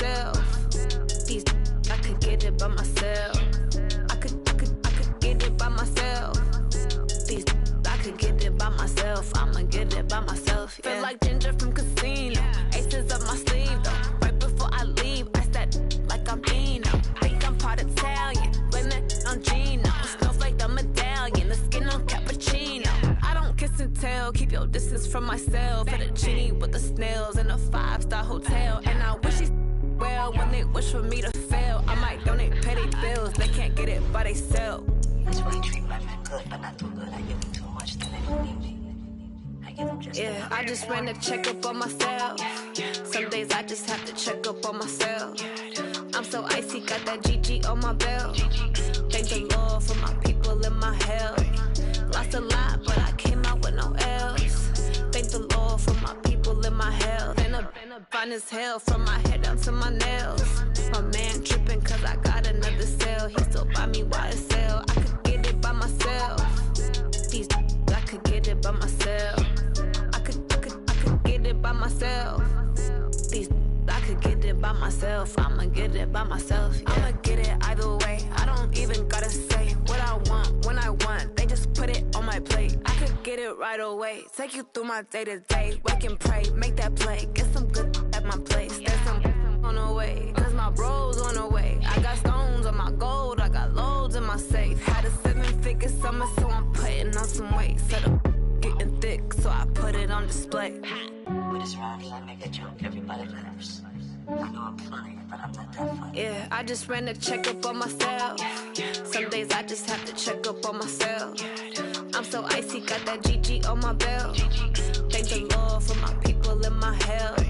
myself. These I could get it by myself. I could get it by myself. These I could get it by myself. I'ma get it by myself. Yeah. Feel like Ginger from Casino. Aces up my sleeve though. Right before I leave, I said like I'm Dino. Think I'm part Italian, blame it on Gino. Snowflake the medallion, the skin on cappuccino. I don't kiss and tell, keep your distance from myself. At a genie with the snails in a 5-star hotel. And I wish he's well when they wish for me to fail. I might donate petty bills, they can't get it by themselves. That's why I treat my men good, but not too good. I give them too much, then they don't need me. I give them just yeah, I just ran a checkup on myself. Some days I just have to check up on myself. I'm so icy, got that GG on my belt. Thank the Lord for my people in my health. Lost a lot, but I came out with no else. Thank the Lord for my people in my health. And a fine as hell from my head down to my nails. My man tripping cause I got another cell. He still buy me YSL. I could get it by myself. These I could get it by myself. I could get it by myself. These I could get it by myself. I'ma get it by myself. Yeah. I'ma get it either way. I don't even gotta say what I want when I want. They just put it on my plate. I could get it right away. Take you through my day to day. Wake and pray, make that play. Get some good at my place. There's some on the way, cause my bros on the way. I got stones on my gold. I got loads in my safe. Had a 7-figure summer, so I'm putting on some weight. Set up getting thick, so I put it on display. With this round here, I make a joke, everybody laughs. I know I'm funny, but I'm not that funny. Yeah, I just ran a checkup on myself. Some days I just have to check up on myself. I'm so icy, got that GG on my belt. Thank the Lord for my people in my health.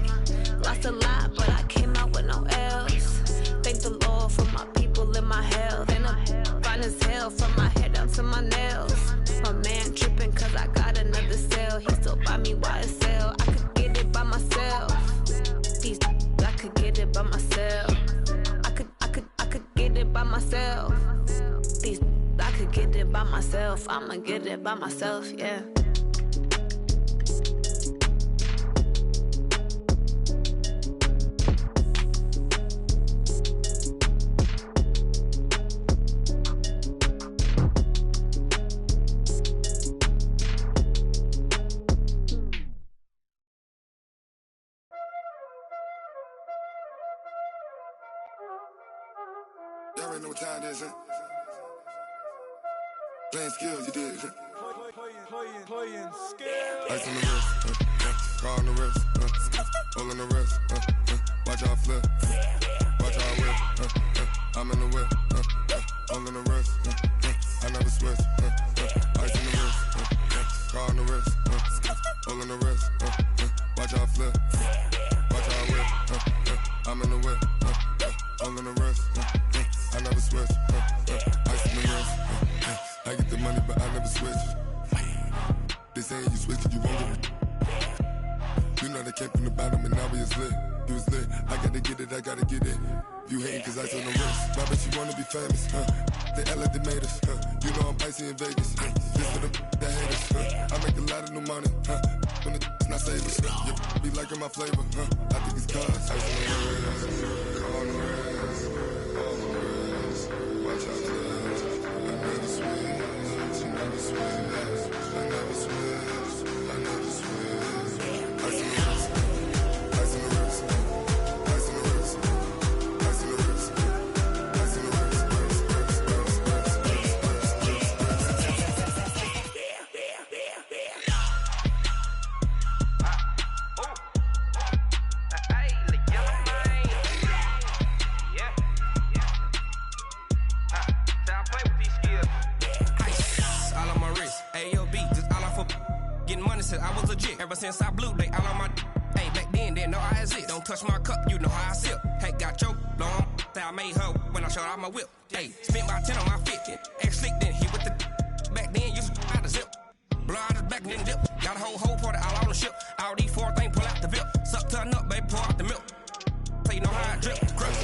Lost a lot, but I came out with no else. Thank the Lord for my people in my health. And I'm fine as hell from my head down to my nails. My man tripping cause I got another cell. He still buy me YSL. I could get it by myself. These I could get it by myself. I could get it by myself. These I could get it by myself. I'ma get it by myself, yeah. Y'all already know what time it is, huh? Playing skills, you did. Playing skills. Ice on the wrist, car on the wrist, hole on the wrist, watch out flip, watch out whip, I'm in the whip, hole on the wrist, I never switch, ice on the wrist, car on the wrist, hole on the wrist, watch out flip, watch out whip, I'm in the whip, hole on the wrist, I never switch, ice on the wrist, I get the money but I never switch. They saying you switch it, you won't get it. You know they came from the bottom and now we is lit. You was lit, I gotta get it, I gotta get it. You hating cause ice on the wrist. Why bet you wanna be famous, They act like they made us, You know I'm icy in Vegas, This for the that hate us, I make a lot of new money, When it's not savers, You be liking my flavor, I think it's cause ice on the wrist, on the wrist, on the wrist. Watch out for this, I never switch, I never switch, I never switch, I never switch. Ice on the wrist, ice on the wrist, ice on the wrist, ice on the wrist, ice on the wrist, I was legit. Ever since I blew, they all on my hey, back then, didn't know I exist. Don't touch my cup, you know how I sip. Hey, got your long, I made her when I showed out my whip. Hey, spent my 10 on my fit. Ex-slick, then hit with the back then, used to out the zip. Blow out his back and then dip. Got a whole party all on the ship. All these 4 things, pull out the VIP. Suck to a nut, baby, pour out the milk. So you know how I drip. Crush.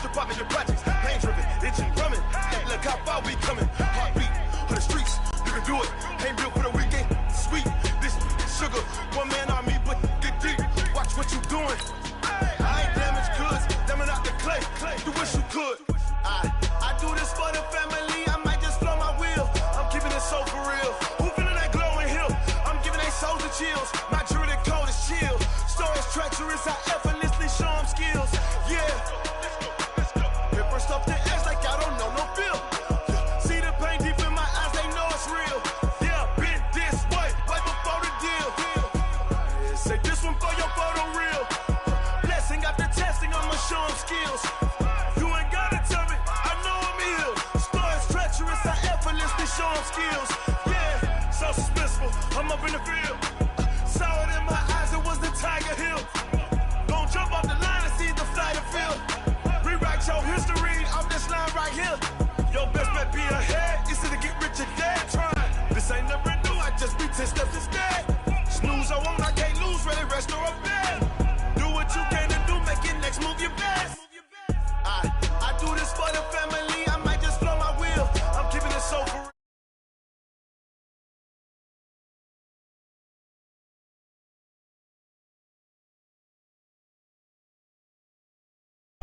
strip out in your projects. Pain driven, itching, drumming. Look how far we coming. Heartbeat of the streets. You can do it. Ain't built for the weekend. Sweet. This sugar. One man army, but get deep. Watch what you doing. I ain't damaged goods. Damn it out the clay. You wish you could. I do this for the family. I might just flow my wheel. I'm keeping it so for real. Who feeling that glowing hill? I'm giving they souls the chills. My jewelry cold is chill. Stories treacherous. I effortlessly show them skills. Yeah. Paper stuff the edge like I don't know no feel. See the pain deep in my eyes, they know it's real. Yeah, been this way, right before the deal. Say this one for your photo reel. Blessing after testing, I'ma show them skills. You ain't gotta tell me, I know I'm ill. Stories treacherous, I effortlessly show them skills. Yeah, so suspenseful, I'm up in the field. Saw it in my eyes, it was the Tiger Hill. Don't jump off the line and see the flight of field. Rewrite your history off this line right here. Your best bet be ahead, easy to get rich or dead. Trying, this ain't never new, I just be 10 steps instead. Snooze, I won't, I can't lose, ready, rest or a bed. Do what you can and do, make it next move your best. I do this for the family, I might just blow my wheel. I'm keeping it so for real.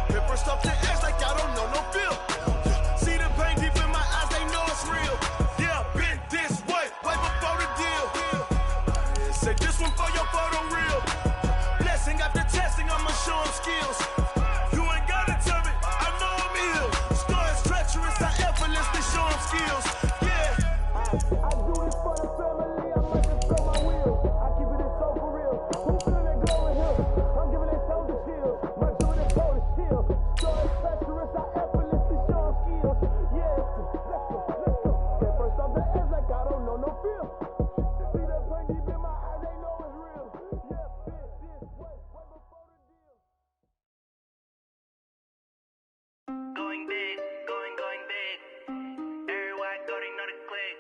Paper stuff the edge like I don't know no feel. See the pain deep in my eyes, they know it's real. Yeah, been this way, right before the deal. Say this one for your photo reel. Blessing after testing, I'ma show them skills. You ain't gotta tell me, I know I'm ill. Stories treacherous, I effortlessly show them skills. Yeah, I do this for the family, I might just blow my wheel. I keep it so for real. Who feeling that glowing hill? I'm giving they souls the chills. My jewelry cold is chill. Stories treacherous, I effortlessly show them skills. Yeah, let's go. Get first off the edge like I don't know no feel. See that pain deep in my eyes, they know it's real. Yeah, been this way, right before the deal. Going big, going big. Everywhere I go, they know the click.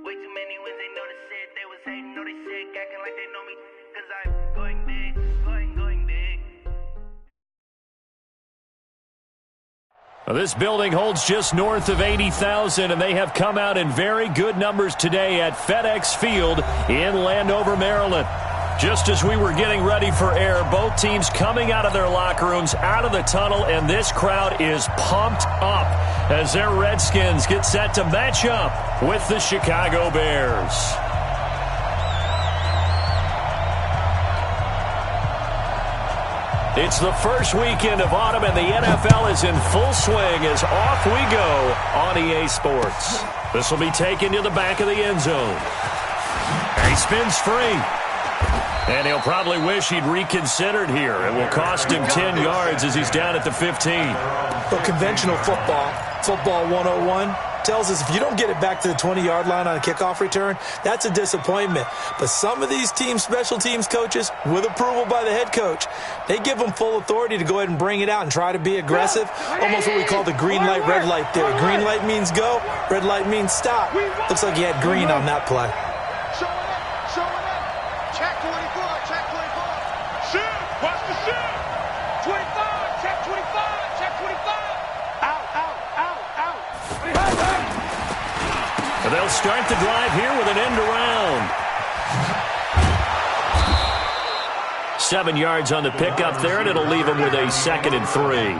Way too many wins, they know the shit. They was hating, know they sick, acting like they know me. Cause I'm going big, going big. Well, this building holds just north of 80,000, and they have come out in very good numbers today at FedEx Field in Landover, Maryland. Just as we were getting ready for air, both teams coming out of their locker rooms, out of the tunnel, and this crowd is pumped up as their Redskins get set to match up with the Chicago Bears. It's the first weekend of autumn, and the NFL is in full swing as off we go on EA Sports. This will be taken to the back of the end zone. And he spins free. And he'll probably wish he'd reconsidered here. It will cost him 10 yards as he's down at the 15. Well, conventional football 101, tells us if you don't get it back to the 20-yard line on a kickoff return, that's a disappointment. But some of these team special teams coaches, with approval by the head coach, they give them full authority to go ahead and bring it out and try to be aggressive, almost what we call the green light, red light theory. Green light means go, red light means stop. Looks like he had green on that play. Check 24, check 24. Shoot, watch the shoot. 25, check 25, check 25. Out. And they'll start the drive here with an end around. 7 yards on the pickup there, and it'll leave him with a 2nd and 3.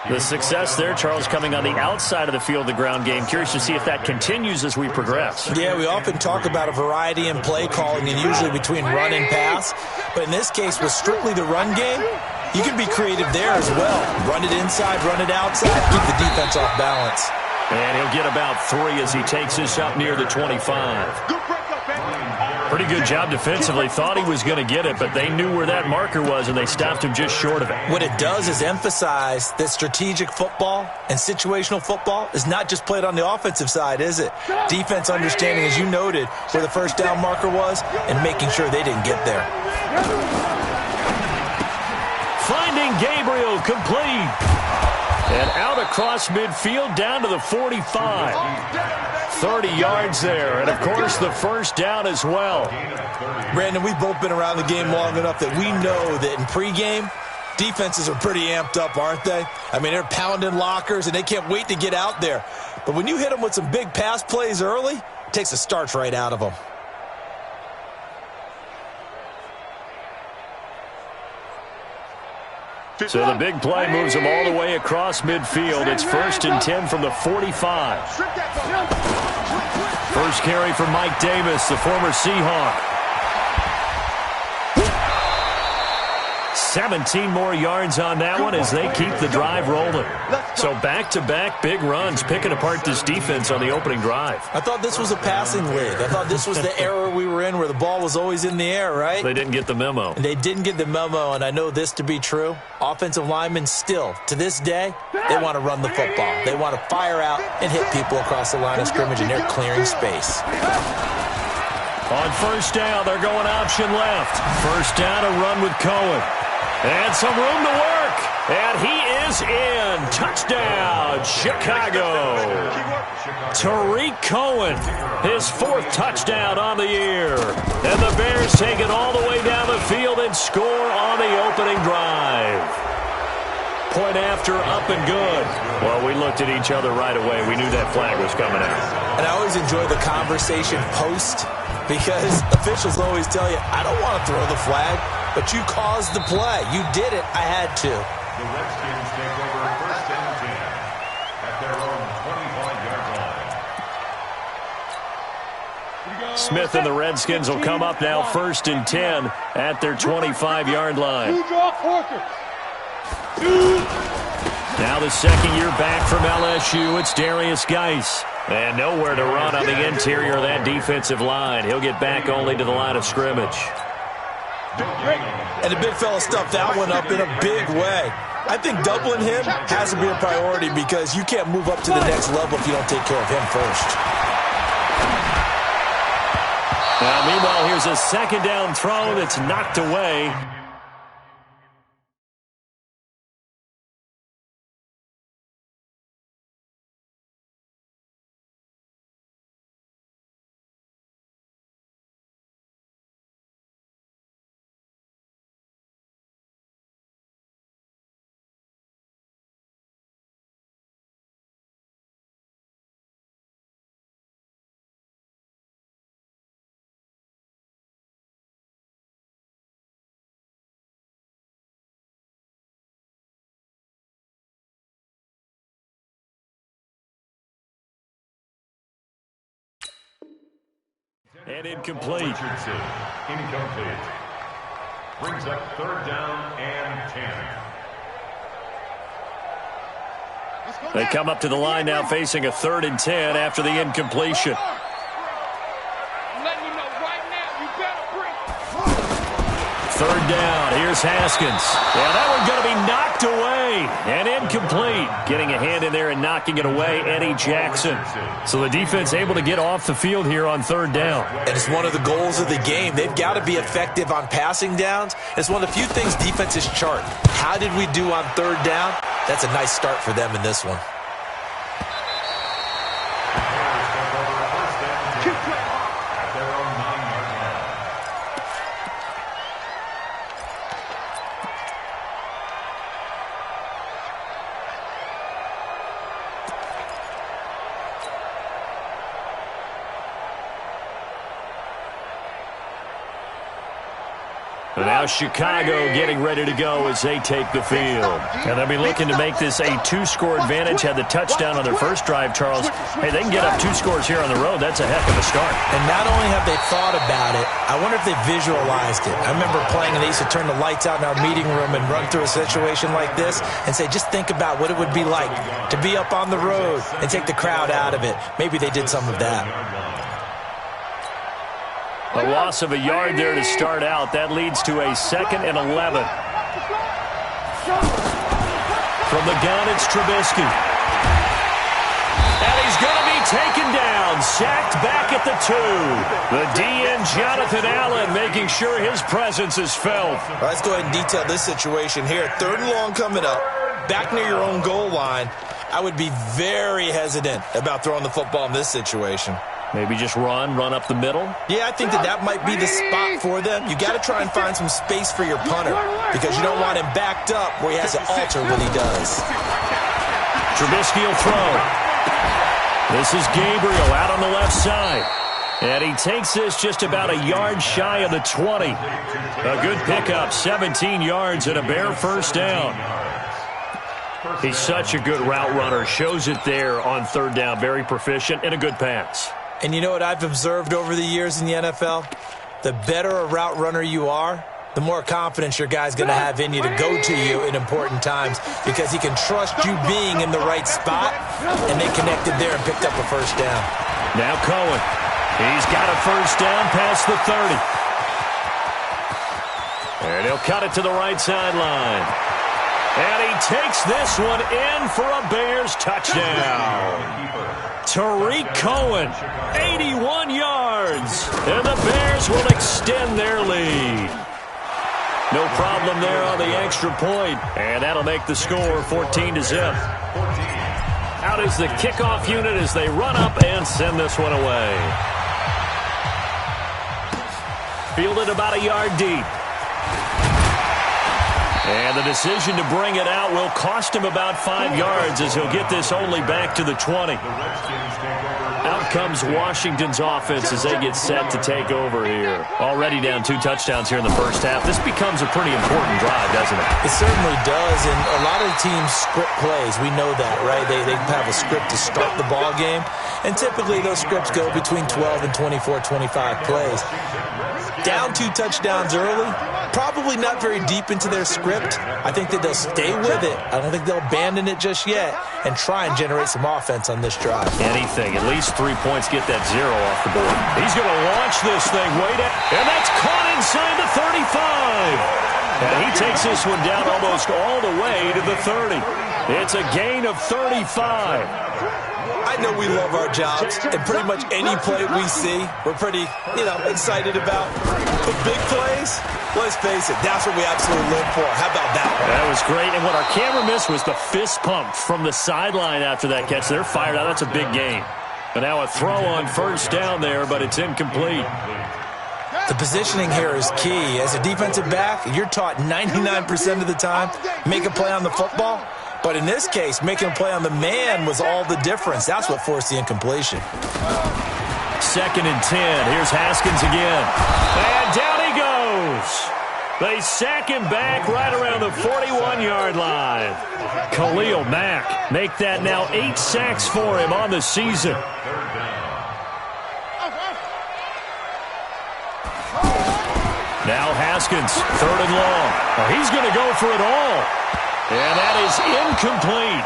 The success there, Charles, coming on the outside of the field, the ground game. Curious to see if that continues as we progress. Yeah, we often talk about a variety in play calling and usually between run and pass. But in this case, with strictly the run game, you can be creative there as well. Run it inside, run it outside, keep the defense off balance. And he'll get about 3 as he takes this up near the 25. Pretty good job defensively. Thought he was going to get it, but they knew where that marker was, and they stopped him just short of it. What it does is emphasize that strategic football and situational football is not just played on the offensive side, is it? Defense understanding, as you noted, where the first down marker was and making sure they didn't get there. Finding Gabriel complete. And out across midfield down to the 45. 30 yards there, and of course the first down as well. Brandon, we've both been around the game long enough that we know that in pregame, Defenses are pretty amped up, aren't they? I mean, they're pounding lockers, and they can't wait to get out there. But when you hit them with some big pass plays early, it takes the starch right out of them. So the big play moves them all the way across midfield. It's 1st and 10 from the 45. First carry for Mike Davis, the former Seahawk. 17 more yards on that one as they keep the drive rolling. So back-to-back big runs, picking apart this defense on the opening drive. I thought this was a passing league. I thought this was the era we were in where the ball was always in the air, right? They didn't get the memo. And they didn't get the memo, and I know this to be true. Offensive linemen still, to this day, they want to run the football. They want to fire out and hit people across the line of scrimmage, and they're clearing space. On first down, they're going option left. First down, a run with Cohen. And some room to work. And he is in. Touchdown, Chicago. Tariq Cohen, his 4th touchdown on the year. And the Bears take it all the way down the field and score on the opening drive. Point after, up and good. Well, we looked at each other right away. We knew that flag was coming out. And I always enjoy the conversation post because officials always tell you, I don't want to throw the flag. But you caused the play. You did it. I had to. The Redskins take over 1st and 10 at their own 25-yard line. Smith and the Redskins will come up now 1st and 10 at their 25-yard line. Now the second year back from LSU, it's Darius Geis. And nowhere to run on the interior of that defensive line. He'll get back only to the line of scrimmage. And the big fella stuffed that one up in a big way. I think doubling him has to be a priority because you can't move up to the next level if you don't take care of him first. Now, meanwhile, here's a second down throw that's knocked away. And incomplete. Incomplete. Brings up 3rd down and 10. They come up to the line now facing a 3rd and 10 after the incompletion. I'm letting you know right now, you better bring. 3rd down. Here's Haskins. Yeah, that one's going to be knocked away and incomplete. Getting a hand in there and knocking it away, Eddie Jackson. So the defense able to get off the field here on 3rd down. And it's one of the goals of the game. They've got to be effective on passing downs. It's one of the few things defenses chart. How did we do on 3rd down? That's a nice start for them in this one. But now Chicago getting ready to go as they take the field. And they'll be looking to make this a 2-score advantage. Had the touchdown on their first drive, Charles. Hey, they can get up 2 scores here on the road. That's a heck of a start. And not only have they thought about it, I wonder if they visualized it. I remember playing and they used to turn the lights out in our meeting room and run through a situation like this and say, just think about what it would be like to be up on the road and take the crowd out of it. Maybe they did some of that. A loss of a yard there to start out. That leads to a 2nd and 11. From the gun, it's Trubisky. And he's going to be taken down. Sacked back at the 2. The DN, Jonathan Allen, making sure his presence is felt. Well, let's go ahead and detail this situation here. 3rd and long coming up. Back near your own goal line. I would be very hesitant about throwing the football in this situation. Maybe just run up the middle? Yeah, I think that might be the spot for them. You got to try and find some space for your punter because you don't want him backed up where he has to alter what he does. Trubisky will throw. This is Gabriel out on the left side. And he takes this just about a yard shy of the 20. A good pickup, 17 yards and a bare first down. He's such a good route runner. Shows it there on third down. Very proficient and a good pass. And you know what I've observed over the years in the NFL? The better a route runner you are, the more confidence your guy's going to have in you to go to you in important times because he can trust you being in the right spot, and they connected there and picked up a first down. Now Cohen. He's got a first down past the 30. And he'll cut it to the right sideline. And he takes this one in for a Bears touchdown. Tariq Cohen, 81 yards. And the Bears will extend their lead. No problem there on the extra point. And that'll make the score 14-0. Out is the kickoff unit as they run up and send this one away. Fielded about a yard deep. And the decision to bring it out will cost him about 5 yards as he'll get this only back to the 20. Out comes Washington's offense as they get set to take over here. Already down 2 touchdowns here in the first half. This becomes a pretty important drive, doesn't it? It certainly does, and a lot of teams script plays. We know that, right? They have a script to start the ball game, and typically those scripts go between 12 and 24, 25 plays. Down 2 touchdowns early, probably not very deep into their script. I think that they'll stay with it. I don't think they'll abandon it just yet and try and generate some offense on this drive. Anything. At least 3 points, get that 0 off the board. He's going to launch this thing. Wait it. And that's caught inside the 35. And he takes this one down almost all the way to the 30. It's a gain of 35. I know we love our jobs, and pretty much any play we see, we're pretty, excited about. But big plays, let's face it, that's what we absolutely live for. How about that one? That was great, and what our camera missed was the fist pump from the sideline after that catch. They're fired out. That's a big gain. And now a throw on first down there, but it's incomplete. The positioning here is key. As a defensive back, you're taught 99% of the time, make a play on the football. But in this case, making a play on the man was all the difference. That's what forced the incompletion. 2nd and 10. Here's Haskins again. And down he goes. They sack him back right around the 41-yard line. Khalil Mack make that now 8 sacks for him on the season. Now Haskins, 3rd and long. Oh, he's going to go for it all. And that is incomplete.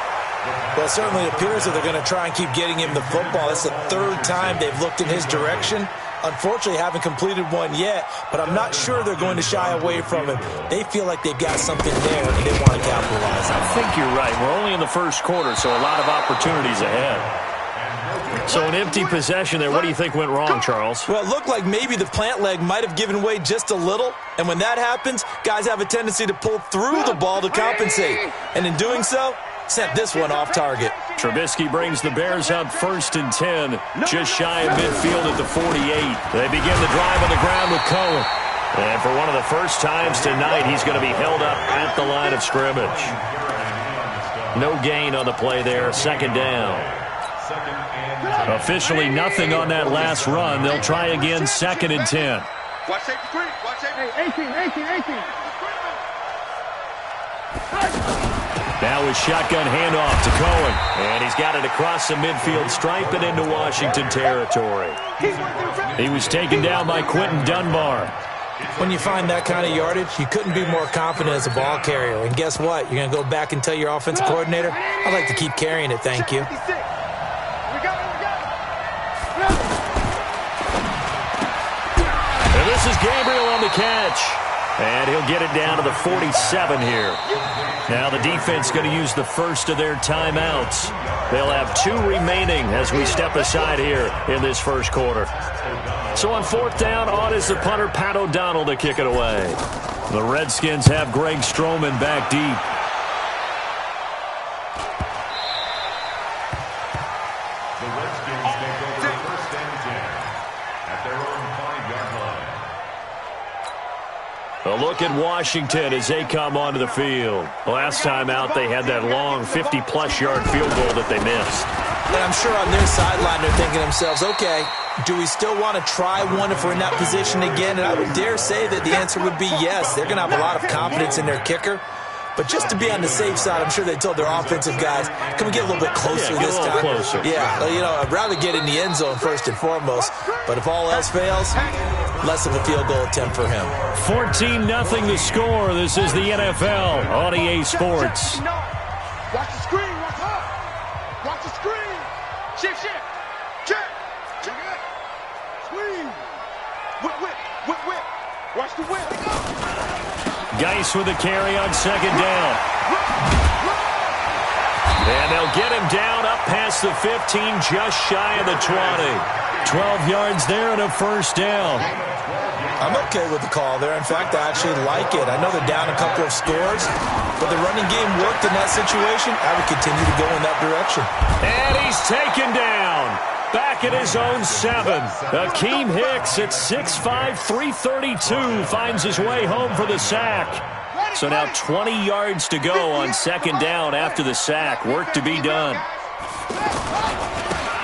Well, it certainly appears that they're going to try and keep getting him the football. That's the 3rd time they've looked in his direction. Unfortunately, haven't completed one yet, but I'm not sure they're going to shy away from him. They feel like they've got something there, and they want to capitalize on it. I think you're right. We're only in the first quarter, so a lot of opportunities ahead. So an empty possession there. What do you think went wrong, Charles? Well, it looked like maybe the plant leg might have given way just a little. And when that happens, guys have a tendency to pull through the ball to compensate. And in doing so, sent this one off target. Trubisky brings the Bears up 1st and 10, just shy of midfield at the 48. They begin the drive on the ground with Cohen. And for one of the first times tonight, he's going to be held up at the line of scrimmage. No gain on the play there, 2nd down. Officially nothing on that last run. They'll try again, 2nd and 10. Watch safety 3. Watch safety. 18. Now his shotgun handoff to Cohen. And he's got it across the midfield stripe and into Washington territory. He was taken down by Quentin Dunbar. When you find that kind of yardage, you couldn't be more confident as a ball carrier. And guess what? You're going to go back and tell your offensive coordinator, I'd like to keep carrying it, thank you. And this is Gabriel on the catch. And he'll get it down to the 47 here. Now the defense going to use the first of their timeouts. They'll have 2 remaining as we step aside here in this first quarter. So on 4th down, on is the punter, Pat O'Donnell, to kick it away. The Redskins have Greg Stroman back deep. The Redskins take over 1st and 10. look at Washington as they come onto the field. Last time out, they had that long 50-plus yard field goal that they missed. And I'm sure on their sideline they're thinking to themselves, okay, do we still want to try one if we're in that position again? And I would dare say that the answer would be yes. They're going to have a lot of confidence in their kicker. But just to be on the safe side, I'm sure they told their offensive guys, can we get a little bit closer this time? Closer. Yeah, you know, I'd rather get in the end zone first and foremost. But if all else fails, less of a field goal attempt for him. 14-0 the score. This is the NFL on EA Sports. Watch the screen. Watch up. Watch the screen. Shift. Check. Check it. Swing. Whip. Watch the whip. Geis with a carry on second down. And they'll get him down up past the 15, just shy of the 20. 12 yards there and a first down. I'm okay with the call there. In fact, I actually like it. I know they're down a couple of scores, but the running game worked in that situation. I would continue to go in that direction. And he's taken down. Back at his own 7. Akeem Hicks at 6'5", 332 finds his way home for the sack. So now 20 yards to go on second down after the sack. Work to be done.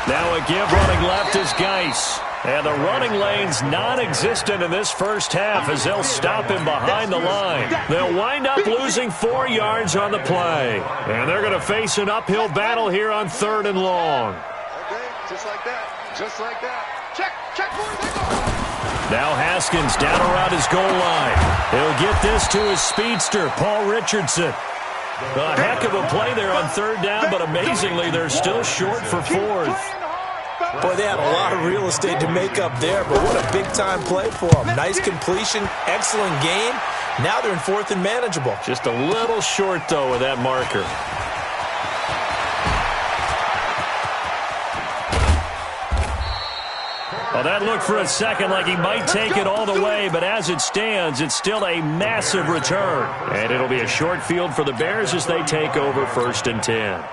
Now a give running left is Geis. And the running lane's non-existent in this first half as they'll stop him behind the line. They'll wind up losing 4 yards on the play. And they're going to face an uphill battle here on 3rd and long. Just like that. Check, boys, they go. Now Haskins down around his goal line. He'll get this to his speedster, Paul Richardson. A heck of a play there on 3rd down, but amazingly, they're still short for 4th. Boy, they had a lot of real estate to make up there, but what a big-time play for them. Nice completion, excellent game. Now they're in 4th and manageable. Just a little short, though, with that marker. Well, that looked for a second like he might take it all the way, but as it stands, it's still a massive return. And it'll be a short field for the Bears as they take over 1st and 10.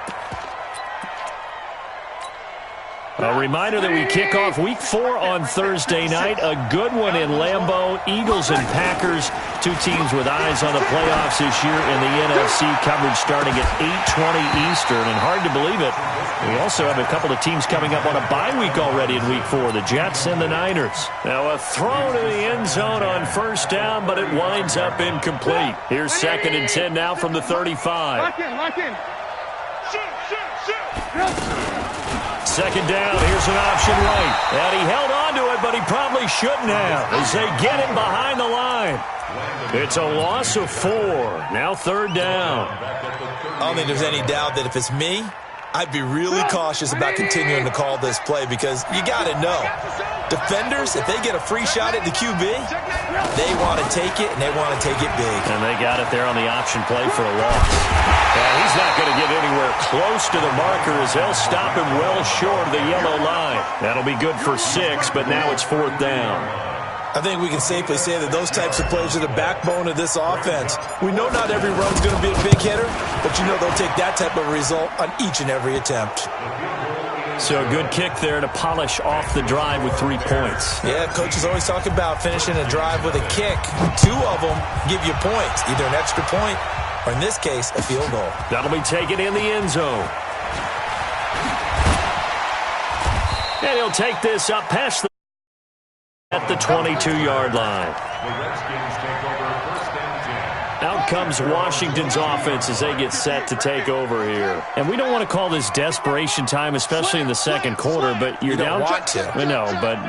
A reminder that we kick off Week 4 on Thursday night. A good one in Lambeau. Eagles and Packers, two teams with eyes on the playoffs this year in the NFC. Coverage starting at 8:20 Eastern. And hard to believe it, we also have a couple of teams coming up on a bye week already in Week 4, the Jets and the Niners. Now a throw to the end zone on 1st down, but it winds up incomplete. Here's 2nd and 10 now from the 35. Lock in. Shoot. 2nd down, here's an option right. And he held on to it, but he probably shouldn't have as they get him behind the line. It's a loss of 4. Now 3rd down. I don't think there's any doubt that if it's me, I'd be really cautious about continuing to call this play because you got to know. Defenders, if they get a free shot at the QB, they want to take it, and they want to take it big. And they got it there on the option play for a loss. And he's not going to get anywhere close to the marker as they'll stop him well short of the yellow line. That'll be good for 6, but now it's 4th down. I think we can safely say that those types of plays are the backbone of this offense. We know not every run's going to be a big hitter, but you know they'll take that type of result on each and every attempt. So a good kick there to polish off the drive with 3 points. Yeah, coaches always talk about finishing a drive with a kick. 2 of them give you points, either an extra point or, in this case, a field goal. That'll be taken in the end zone. And he'll take this up past the at the 22-yard line. The Redskins take over 1st and 10. Out comes Washington's offense as they get set to take over here. And we don't want to call this desperation time, especially in the second quarter, but you're down. You don't want to. No, but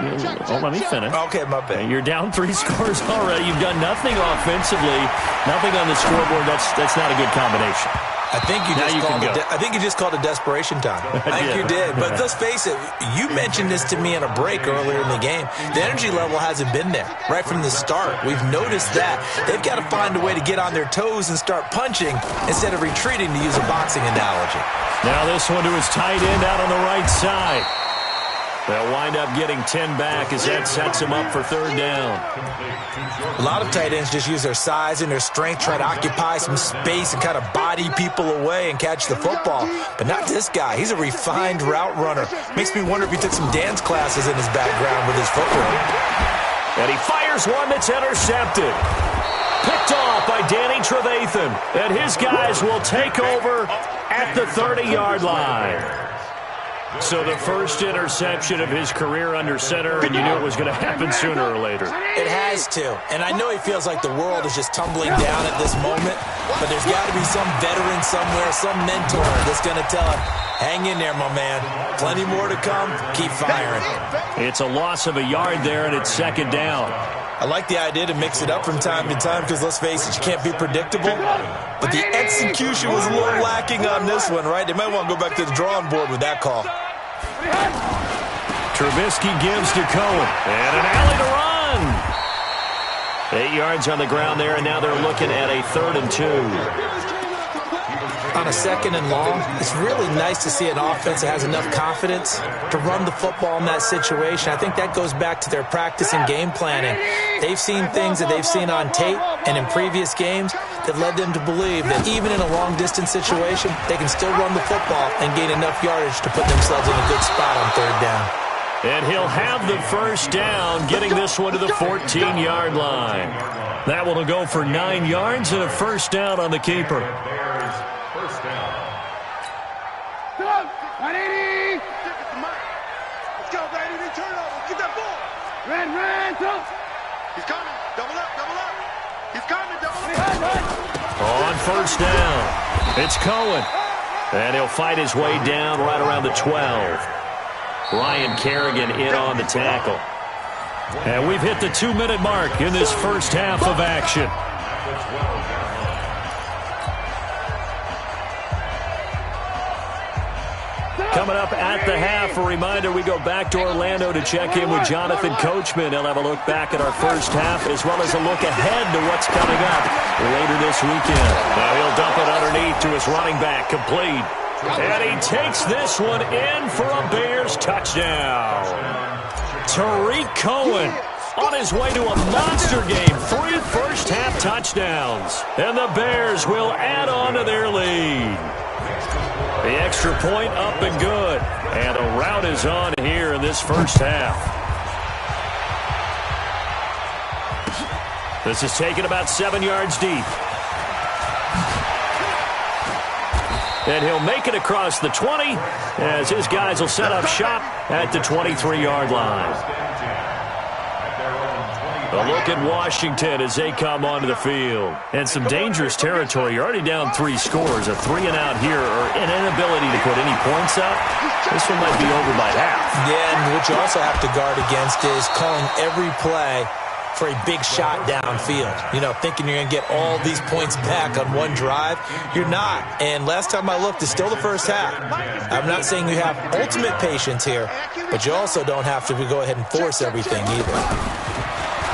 let me finish. Okay, my bad. You're down 3 scores already. You've done nothing offensively, nothing on the scoreboard. That's not a good combination. I think you just called it desperation time. I think you did. But let's face it, you mentioned this to me in a break earlier in the game. The energy level hasn't been there right from the start. We've noticed that. They've got to find a way to get on their toes and start punching instead of retreating, to use a boxing analogy. Now this one to his tight end out on the right side. They'll wind up getting 10 back as that sets him up for 3rd down. A lot of tight ends just use their size and their strength, try to occupy some space and kind of body people away and catch the football. But not this guy. He's a refined route runner. Makes me wonder if he took some dance classes in his background with his footwork. And he fires one that's intercepted. picked off by Danny Trevathan. And his guys will take over at the 30-yard line. So the first interception of his career under center, and you knew it was going to happen sooner or later. It has to. And I know he feels like the world is just tumbling down at this moment, but there's got to be some veteran somewhere, some mentor that's going to tell him, hang in there, my man. Plenty more to come. Keep firing. It's a loss of a yard there, and it's second down. I like the idea to mix it up from time to time because, let's face it, you can't be predictable. But the execution was a little lacking on this one, right? They might want to go back to the drawing board with that call. Trubisky gives to Cohen. And an alley to run. 8 yards on the ground there, and now they're looking at a 3rd and 2. On a 2nd and long, it's really nice to see an offense that has enough confidence to run the football in that situation. I think that goes back to their practice and game planning. They've seen things that they've seen on tape and in previous games that led them to believe that even in a long-distance situation, they can still run the football and gain enough yardage to put themselves in a good spot on 3rd down. And he'll have the first down, getting this one to the 14-yard line. That one will go for 9 yards and a first down on the keeper. First down. 180. Let's go, baby. Turnover. Get that ball. Ran, throw. He's coming. Double up. He's coming. Double up. On first down, it's Cohen. And he'll fight his way down right around the 12. Ryan Kerrigan in on the tackle. And we've hit the 2-minute mark in this first half of action. Coming up at the half, a reminder, we go back to Orlando to check in with Jonathan Coachman. He'll have a look back at our first half as well as a look ahead to what's coming up later this weekend. Now he'll dump it underneath to his running back, complete. And he takes this one in for a Bears touchdown. Tariq Cohen on his way to a monster game. 3 first-half touchdowns. And the Bears will add on to their lead. The extra point up and good. And a rout is on here in this first half. This is taken about 7 yards deep. And he'll make it across the 20 as his guys will set up shop at the 23-yard line. A look at Washington as they come onto the field. And some dangerous territory. You're already down 3 scores. A 3-and-out here or an inability to put any points up. This one might be over by half. Yeah, and what you also have to guard against is calling every play for a big shot downfield. You know, thinking you're going to get all these points back on one drive. You're not. And last time I looked, it's still the first half. I'm not saying you have ultimate patience here, but you also don't have to go ahead and force everything either.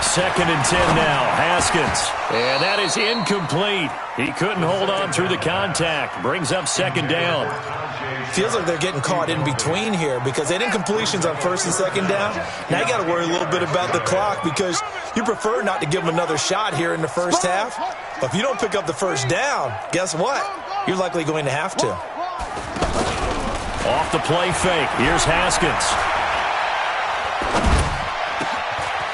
2nd and 10 now. Haskins. And that is incomplete. He couldn't hold on through the contact. Brings up 2nd down. Feels like they're getting caught in between here because they didn't completions on 1st and 2nd down. Now you got to worry a little bit about the clock because you prefer not to give them another shot here in the first half. But if you don't pick up the first down, guess what? You're likely going to have to. Off the play fake. Here's Haskins.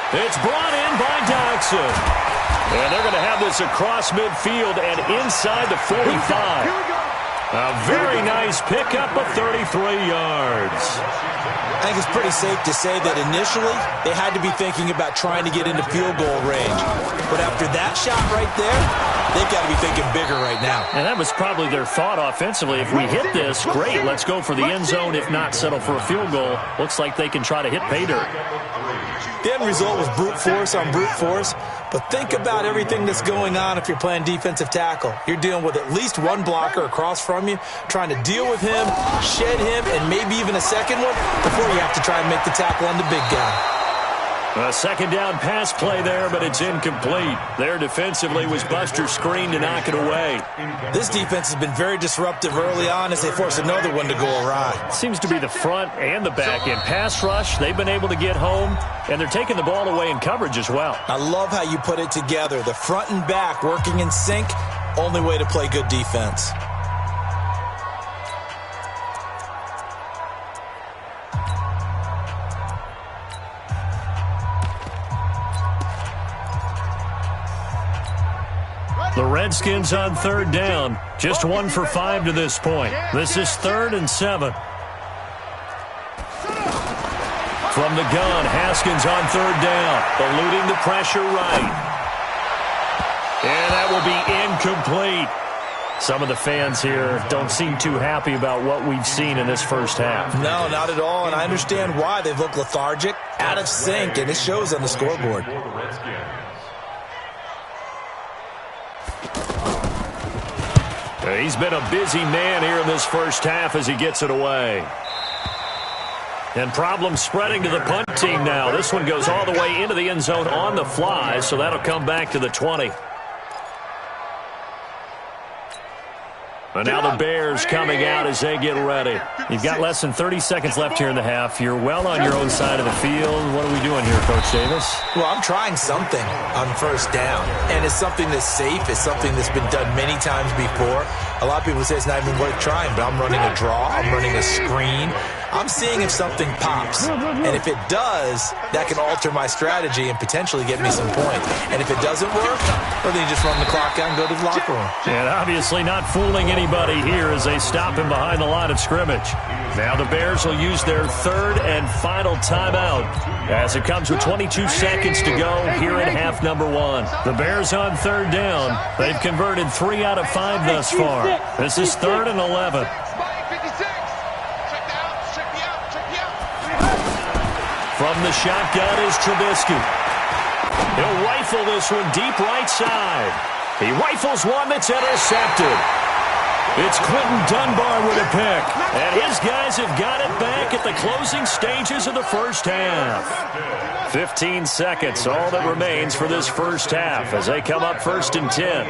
It's brought in by Dodson. And they're going to have this across midfield and inside the 45. A very nice pickup of 33 yards. I think it's pretty safe to say that initially they had to be thinking about trying to get into field goal range. But after that shot right there, they've got to be thinking bigger right now. And that was probably their thought offensively. If we hit this, great, let's go for the end zone. If not, settle for a field goal. Looks like they can try to hit pay dirt. The end result was brute force on brute force. But think about everything that's going on if you're playing defensive tackle. You're dealing with at least one blocker across from you, trying to deal with him, shed him, and maybe even a second one before you have to try and make the tackle on the big guy. A 2nd down pass play there, but it's incomplete. There defensively was Buster's screen to knock it away. This defense has been very disruptive early on as they force another one to go awry. Seems to be the front and the back end. Pass rush, they've been able to get home, and they're taking the ball away in coverage as well. I love how you put it together. The front and back working in sync, only way to play good defense. Redskins on third down. Just 1 for 5 to this point. This is 3rd and 7. From the gun, Haskins on third down. Eluding the pressure right. And that will be incomplete. Some of the fans here don't seem too happy about what we've seen in this first half. No, not at all, and I understand why. They've looked lethargic, out of sync, and it shows on the scoreboard. He's been a busy man here in this first half as he gets it away. And problems spreading to the punt team now. This one goes all the way into the end zone on the fly, so that'll come back to the 20. And now the Bears coming out as they get ready. You've got less than 30 seconds left here in the half. You're well on your own side of the field. What are we doing here, Coach Davis? Well, I'm trying something on first down, and it's something that's safe. It's something that's been done many times before. A lot of people say it's not even worth trying, but I'm running a draw. I'm running a screen. I'm seeing if something pops. And if it does, that can alter my strategy and potentially get me some points. And if it doesn't work, well, then you just run the clock out and go to the locker room. And obviously not fooling anybody here as they stop him behind the line of scrimmage. Now the Bears will use their 3rd and final timeout as it comes with 22 seconds to go here in half number 1. The Bears on third down. They've converted 3 out of 5 thus far. This is 3rd and 11. From the shotgun is Trubisky. He'll rifle this one deep right side. He rifles one that's intercepted. It's Quentin Dunbar with a pick. And his guys have got it back at the closing stages of the first half. 15 seconds, all that remains for this first half as they come up 1st and 10.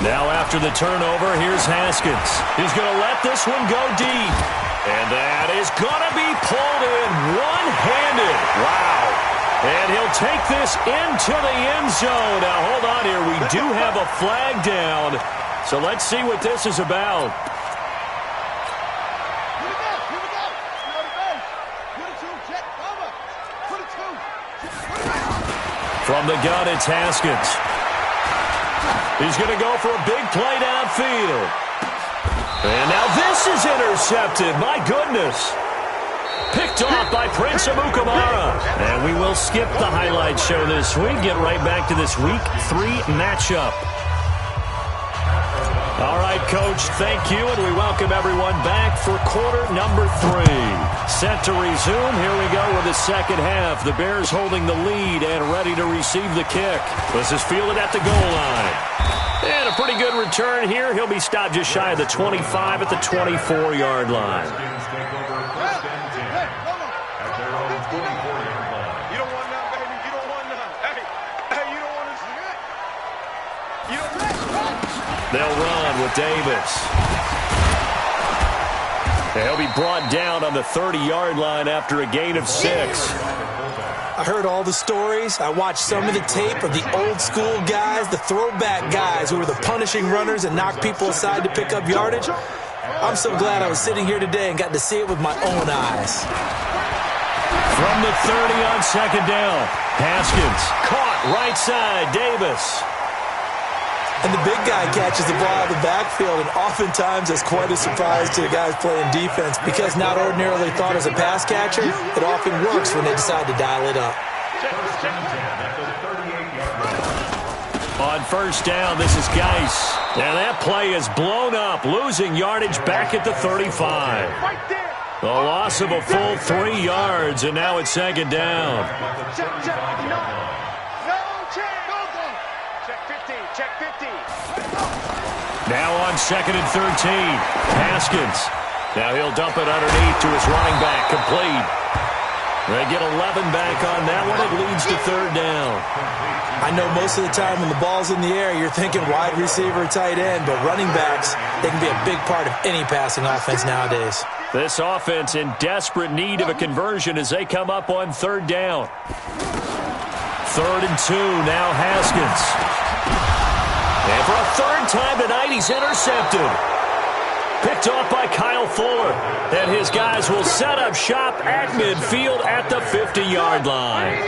Now after the turnover, here's Haskins. He's going to let this one go deep. And that is going to be pulled in one-handed. Wow. And he'll take this into the end zone. Now, hold on here. We do have a flag down. So let's see what this is about. From the gun, it's Haskins. He's going to go for a big play downfield. And now this is intercepted. My goodness. Picked off by Prince Amukamara. And we will skip the highlight show this week. Get right back to this Week 3 matchup. All right, Coach, thank you, and we welcome everyone back for quarter number 3. Set to resume. Here we go with the second half. The Bears holding the lead and ready to receive the kick. This is fielded at the goal line. And a pretty good return here. He'll be stopped just shy of the 25 at the 24-yard line. They'll run with Davis. And he'll be brought down on the 30-yard line after a gain of 6. I heard all the stories. I watched some of the tape of the old-school guys, the throwback guys who were the punishing runners and knocked people aside to pick up yardage. I'm so glad I was sitting here today and got to see it with my own eyes. From the 30 on second down, Haskins caught right side, Davis. And the big guy catches the ball out of the backfield, and oftentimes that's quite a surprise to the guys playing defense because not ordinarily thought as a pass catcher, it often works when they decide to dial it up. On first down, this is Geis. And that play is blown up, losing yardage back at the 35. The loss of a full 3 yards, and now it's second down. Now on 2nd and 13, Haskins. Now he'll dump it underneath to his running back, complete. They get 11 back on that one. It leads to third down. I know most of the time when the ball's in the air, you're thinking wide receiver, tight end, but running backs, they can be a big part of any passing offense nowadays. This offense in desperate need of a conversion as they come up on third down. 3rd and 2, now Haskins. And for a third time tonight, he's intercepted. Picked off by Kyle Fuller. And his guys will set up shop at midfield at the 50-yard line.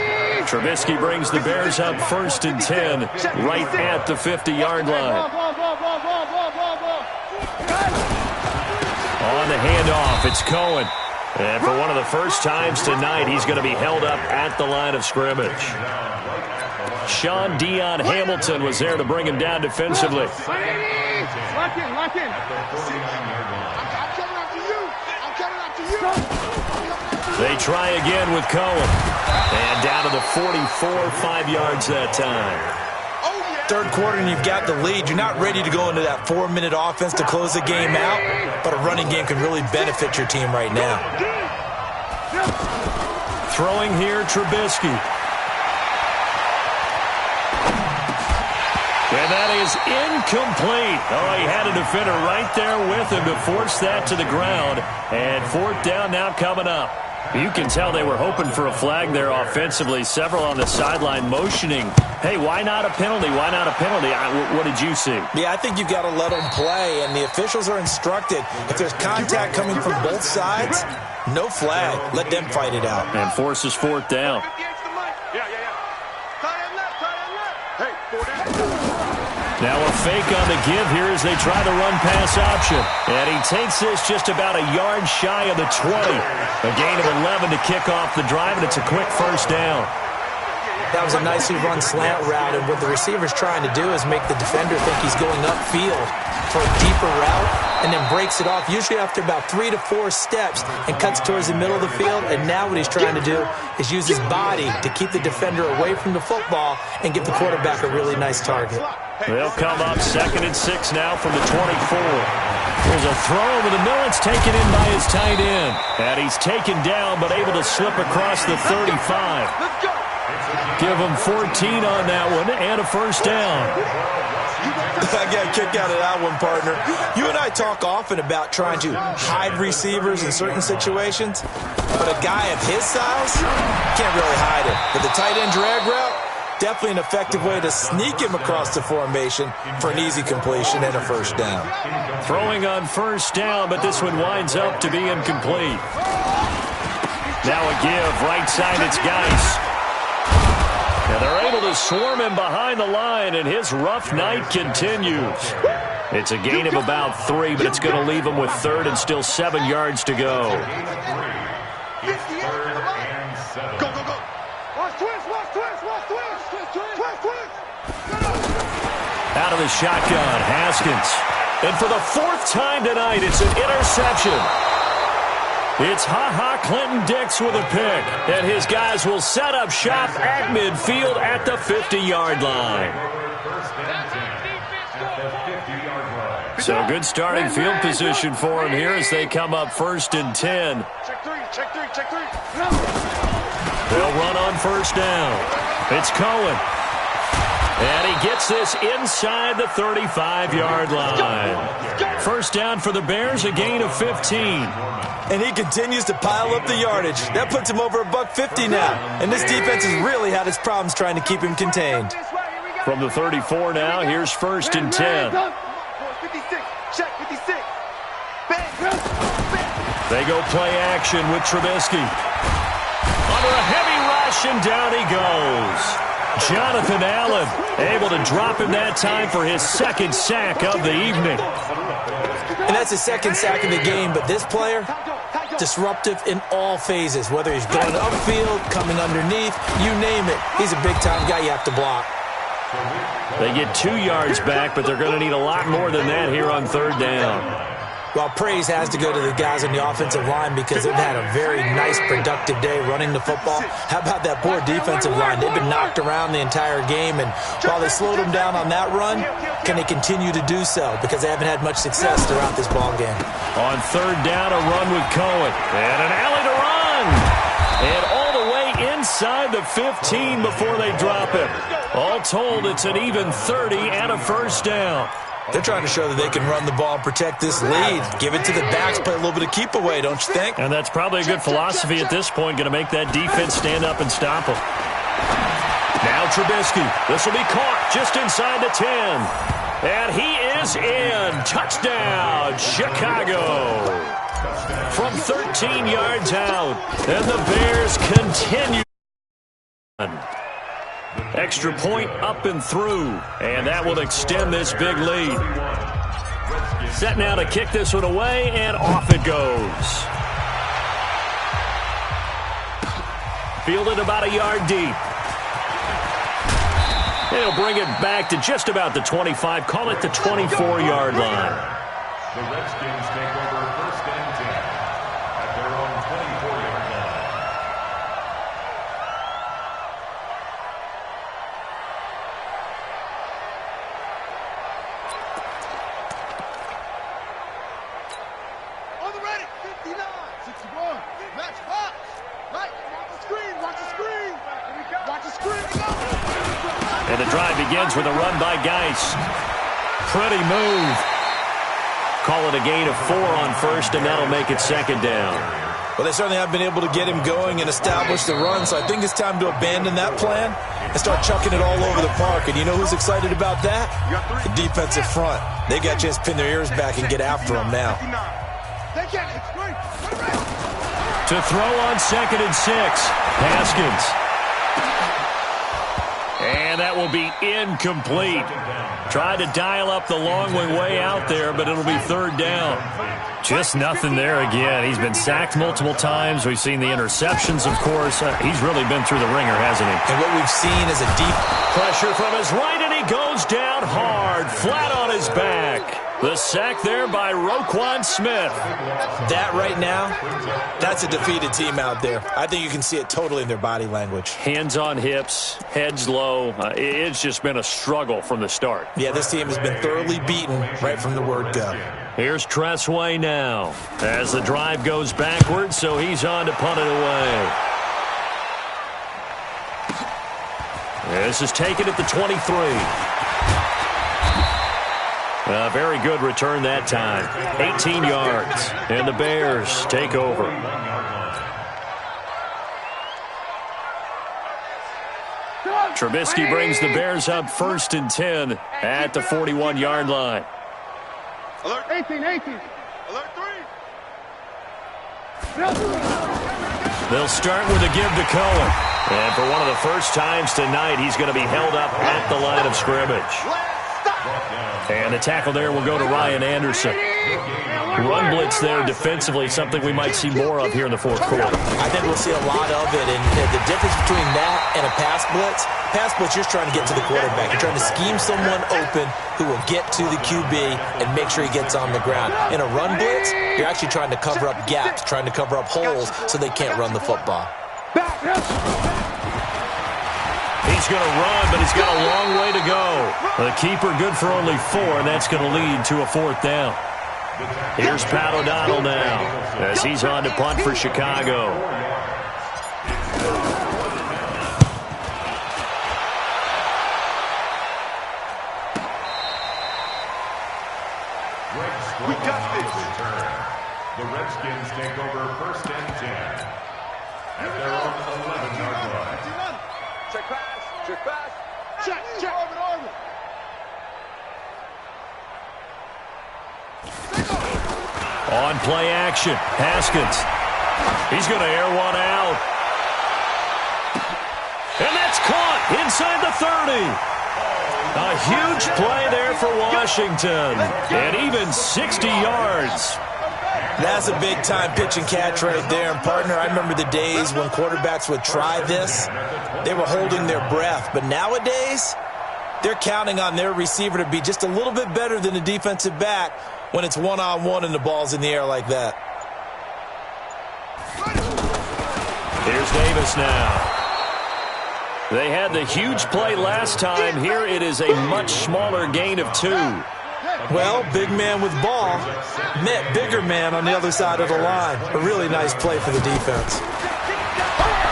Trubisky brings the Bears up 1st and 10 right at the 50-yard line. On the handoff, it's Cohen. And for one of the first times tonight, he's going to be held up at the line of scrimmage. Sean Dion Hamilton was there to bring him down defensively. Lock in, lock in. I'm coming after you. I'm coming after you. They try again with Cohen. And down to the 44, 5 yards that time. Third quarter and you've got the lead. You're not ready to go into that 4-minute offense to close the game out, but a running game can really benefit your team right now. Throwing here, Trubisky. And that is incomplete. Oh, he had a defender right there with him to force that to the ground. And 4th down now coming up. You can tell they were hoping for a flag there offensively. Several on the sideline motioning. Hey, why not a penalty? Why not a penalty? What did you see? Yeah, I think you've got to let them play, and the officials are instructed. If there's contact coming from both sides, no flag. Let them fight it out. And forces 4th down. Now a fake on the give here as they try the run-pass option. And he takes this just about a yard shy of the 20. A gain of 11 to kick off the drive, and it's a quick 1st down. That was a nicely run slant route, and what the receiver's trying to do is make the defender think he's going upfield for a deeper route and then breaks it off, usually after about 3 to 4 steps, and cuts towards the middle of the field. And now what he's trying to do is use his body to keep the defender away from the football and give the quarterback a really nice target. They'll come up 2nd and 6 now from the 24. There's a throw over the middle. It's taken in by his tight end. And he's taken down but able to slip across the 35. Give him 14 on that one and a 1st down. I got a kick out of that one, partner. You and I talk often about trying to hide receivers in certain situations, but a guy of his size can't really hide it. But the tight end drag route, definitely an effective way to sneak him across the formation for an easy completion and a 1st down. Throwing on 1st down, but this one winds up to be incomplete. Now a give, right side, it's Geis. And they're able to swarm him behind the line, and his rough night continues. It's a gain of about 3, but it's going to leave him with 3rd and still 7 yards to go. Go, go, go. Watch twist, watch twist, watch twist. Twist, twist. Out of the shotgun, Haskins. And for the 4th time tonight, it's an interception. It's Ha-Ha Clinton-Dix with a pick, and his guys will set up shop at midfield at the 50-yard line. So good starting field position for him here as they come up 1st and 10. Check three. They'll run on 1st down. It's Cohen. And he gets this inside the 35-yard line. 1st down for the Bears, a gain of 15. And he continues to pile up the yardage. That puts him over $150 now. And this defense has really had its problems trying to keep him contained. From the 34 now, here's 1st and 10. 56. Check 56. They go play action with Trubisky. Under a heavy rush, and down he goes. Jonathan Allen able to drop him that time for his 2nd sack of the evening. And that's his 2nd sack of the game, but this player, disruptive in all phases, whether he's going upfield, coming underneath, you name it. He's a big-time guy you have to block. They get 2 yards back, but they're going to need a lot more than that here on 3rd down. Well, praise has to go to the guys on the offensive line because they've had a very nice, productive day running the football. How about that poor defensive line? They've been knocked around the entire game, and while they slowed them down on that run, can they continue to do so? Because they haven't had much success throughout this ball game. On 3rd down, a run with Cohen. And an alley to run. And all the way inside the 15 before they drop him. All told, it's an even 30 and a 1st down. They're trying to show that they can run the ball and protect this lead. Give it to the backs, play a little bit of keep away, don't you think? And that's probably a good philosophy at this point, going to make that defense stand up and stop them. Now Trubisky. This will be caught just inside the 10. And he is in. Touchdown, Chicago. From 13 yards out. And the Bears continue. Extra point up and through, and that will extend this big lead. Set now to kick this one away, and off it goes. Fielded about a yard deep. He'll bring it back to just about the 25, call it the 24-yard line. The Redskins take over 1st and 10 at their own 24-yard line. On the ready, 59, 61, match box. Right, watch the screen, watch the screen. Watch the screen, go. And the drive begins with a run by Geist. Pretty move. Call it a gain of 4 on first, and that'll make it 2nd down. Well, they certainly have been able to get him going and establish the run, so I think it's time to abandon that plan and start chucking it all over the park. And you know who's excited about that? The defensive front. They got a chance to pin their ears back and get after him now. To throw on 2nd and 6, Haskins. And that will be incomplete. Tried to dial up the long way out there, but it'll be 3rd down. Just nothing there again. He's been sacked multiple times. We've seen the interceptions, of course. He's really been through the ringer, hasn't he? And what we've seen is a deep pressure from his right, and he goes down hard, flat on his back. The sack there by Roquan Smith. That right now, that's a defeated team out there. I think you can see it totally in their body language. Hands on hips, heads low. It's just been a struggle from the start. Yeah, this team has been thoroughly beaten right from the word go. Here's Tressway now as the drive goes backwards, so he's on to punt it away. This is taken at the 23. A very good return that time. 18 yards. And the Bears take over. Trubisky brings the Bears up 1st and 10 at the 41-yard line. Alert 18. Alert 3. They'll start with a give to Cohen. And for one of the first times tonight, he's going to be held up at the line of scrimmage. And the tackle there will go to Ryan Anderson. Run blitz there defensively, something we might see more of here in the 4th quarter. I think we'll see a lot of it, and the difference between that and a pass blitz, you're just trying to get to the quarterback. You're trying to scheme someone open who will get to the QB and make sure he gets on the ground. In a run blitz, you're actually trying to cover up gaps, trying to cover up holes so they can't run the football. He's going to run, but he's got a long way to go. The keeper good for only 4, and that's going to lead to a 4th down. Here's Pat O'Donnell now as he's on to punt for Chicago. We got this return. The Redskins take over 1st and 10 at their own 11-yard line. Check pass. Check. Orbit. On play action, Haskins. He's going to air one out. And that's caught inside the 30. A huge play there for Washington. And even 60 yards. That's a big-time pitch and catch right there. And, partner, I remember the days when quarterbacks would try this. They were holding their breath. But nowadays, they're counting on their receiver to be just a little bit better than the defensive back when it's one-on-one and the ball's in the air like that. Here's Davis now. They had the huge play last time. Here it is a much smaller gain of 2. Well, big man with ball met bigger man on the other side of the line. A really nice play for the defense.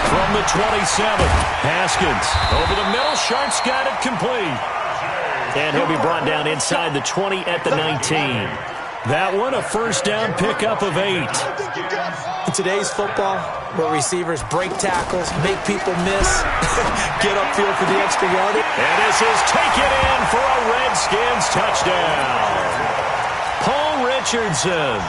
From the 27, Haskins over the middle. Sharp's got it complete. And he'll be brought down inside the 20 at the 19. That one, a 1st down pickup of 8. In today's football, where receivers break tackles, make people miss, get upfield for the extra yardage. And this is taken in for a Redskins touchdown. Paul Richardson,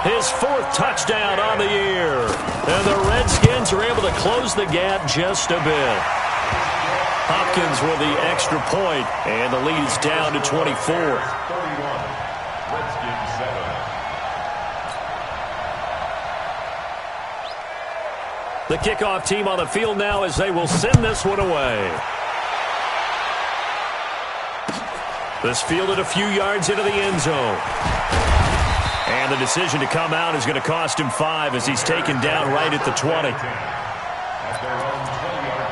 his 4th touchdown on the year. And the Redskins are able to close the gap just a bit. Hopkins with the extra point, and the lead is down to 24. 41. Redskins 7. The kickoff team on the field now as they will send this one away. This fielded a few yards into the end zone. And the decision to come out is going to cost him 5 as he's taken down right at the 20. At their own 20-yard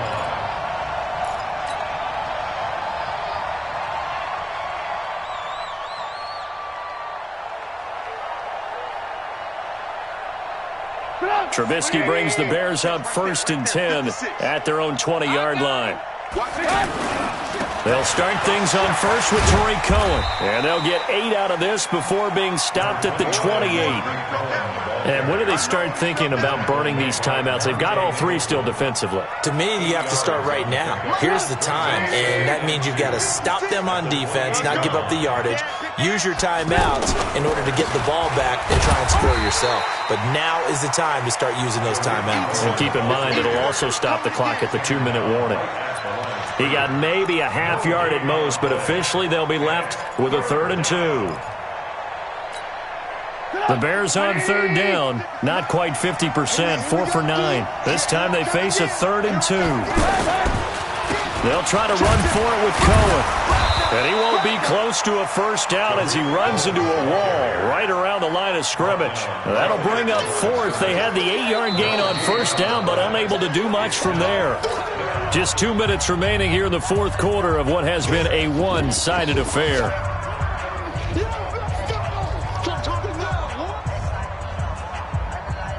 line. Trubisky brings the Bears up 1st and 10 at their own 20-yard line. They'll start things on first with Torrey Cohen. And they'll get 8 out of this before being stopped at the 28. And when do they start thinking about burning these timeouts? They've got all 3 still defensively. To me, you have to start right now. Here's the time, and that means you've got to stop them on defense, not give up the yardage, use your timeouts in order to get the ball back and try and score yourself. But now is the time to start using those timeouts. And keep in mind, it'll also stop the clock at the 2-minute warning. He got maybe a half yard at most, but officially they'll be left with a 3rd and 2. The Bears on 3rd down, not quite 50%, 4 for 9. This time they face a 3rd and 2. They'll try to run for it with Cohen. And he won't be close to a 1st down as he runs into a wall right around the line of scrimmage. That'll bring up 4th. They had the 8-yard gain on 1st down, but unable to do much from there. Just 2 minutes remaining here in the 4th quarter of what has been a one-sided affair.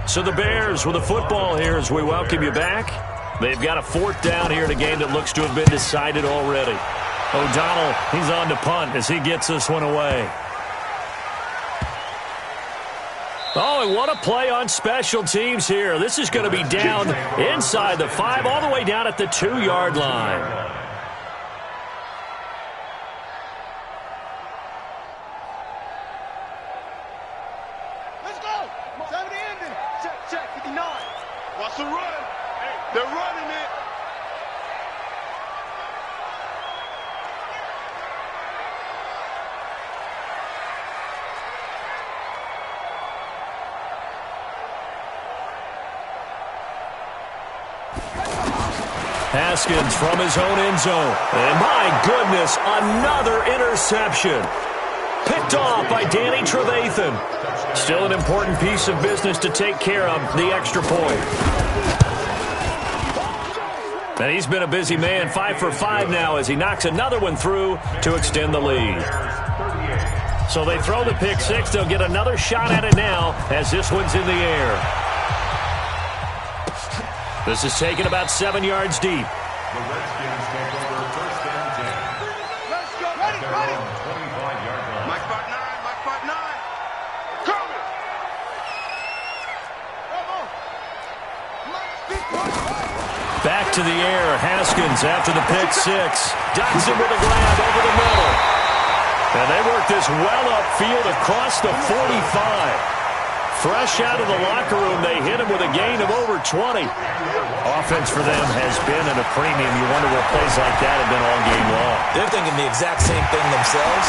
So the Bears with the football here as we welcome you back. They've got a 4th down here in a game that looks to have been decided already. O'Donnell, he's on to punt as he gets this one away. Oh, and what a play on special teams here. This is going to be down inside the 5, all the way down at the 2-yard line. Let's go. 70 ending. Check, 59. Watch the run. They're running it. Haskins from his own end zone. And my goodness, another interception. Picked off by Danny Trevathan. Still an important piece of business to take care of, the extra point. And he's been a busy man, 5 for 5 now as he knocks another one through to extend the lead. So they throw the pick 6. They'll get another shot at it now as this one's in the air. This is taken about 7 yards deep. The Redskins take over 1st and 10. Let's go. Ready. 25-yard line. Mike 5-9. Coming. Back to the air. Haskins after the pick 6. Dotson with a grab over the middle. And they work this well upfield across the 45. Fresh out of the locker room, they hit him with a gain of over 20. Offense for them has been at a premium. You wonder what plays like that have been all game long. They're thinking the exact same thing themselves,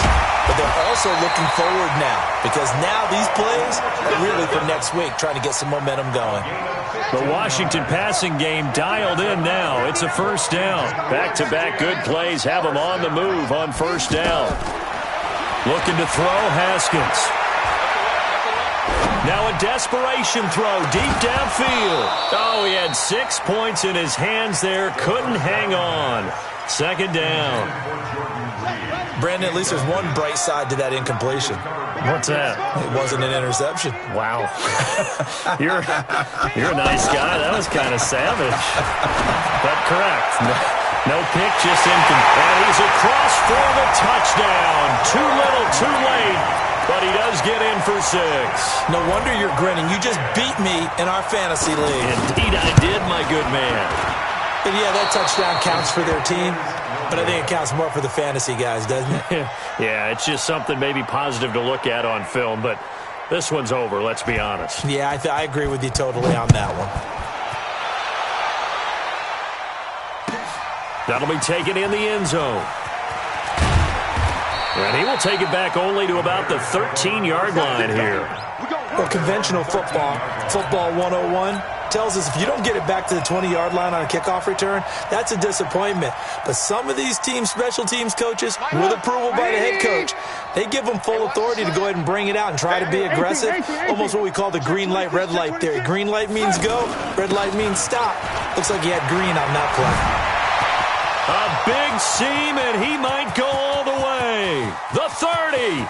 but they're also looking forward now because now these plays are really for next week, trying to get some momentum going. The Washington passing game dialed in now. It's a 1st down. Back-to-back good plays have them on the move on 1st down. Looking to throw, Haskins. Now a desperation throw deep downfield. Oh, he had 6 points in his hands there. Couldn't hang on. 2nd down. Brandon, at least there's one bright side to that incompletion. What's that? It wasn't an interception. Wow. You're a nice guy. That was kind of savage. But correct. No pick, just incomplete. And he's across for the touchdown. Too little, too late. But he does get in for 6. No wonder you're grinning. You just beat me in our fantasy league. Indeed I did, my good man. And yeah, that touchdown counts for their team, but I think it counts more for the fantasy guys, doesn't it? Yeah, it's just something maybe positive to look at on film, but this one's over, let's be honest. Yeah, I agree with you totally on that one. That'll be taken in the end zone. And he will take it back only to about the 13-yard line here. Well, conventional football 101, tells us if you don't get it back to the 20-yard line on a kickoff return, that's a disappointment. But some of these special teams coaches, with approval by the head coach, they give them full authority to go ahead and bring it out and try to be aggressive, almost what we call the green light, red light theory. Green light means go, red light means stop. Looks like he had green on that play. A big seam, and he might go all the way. The 30,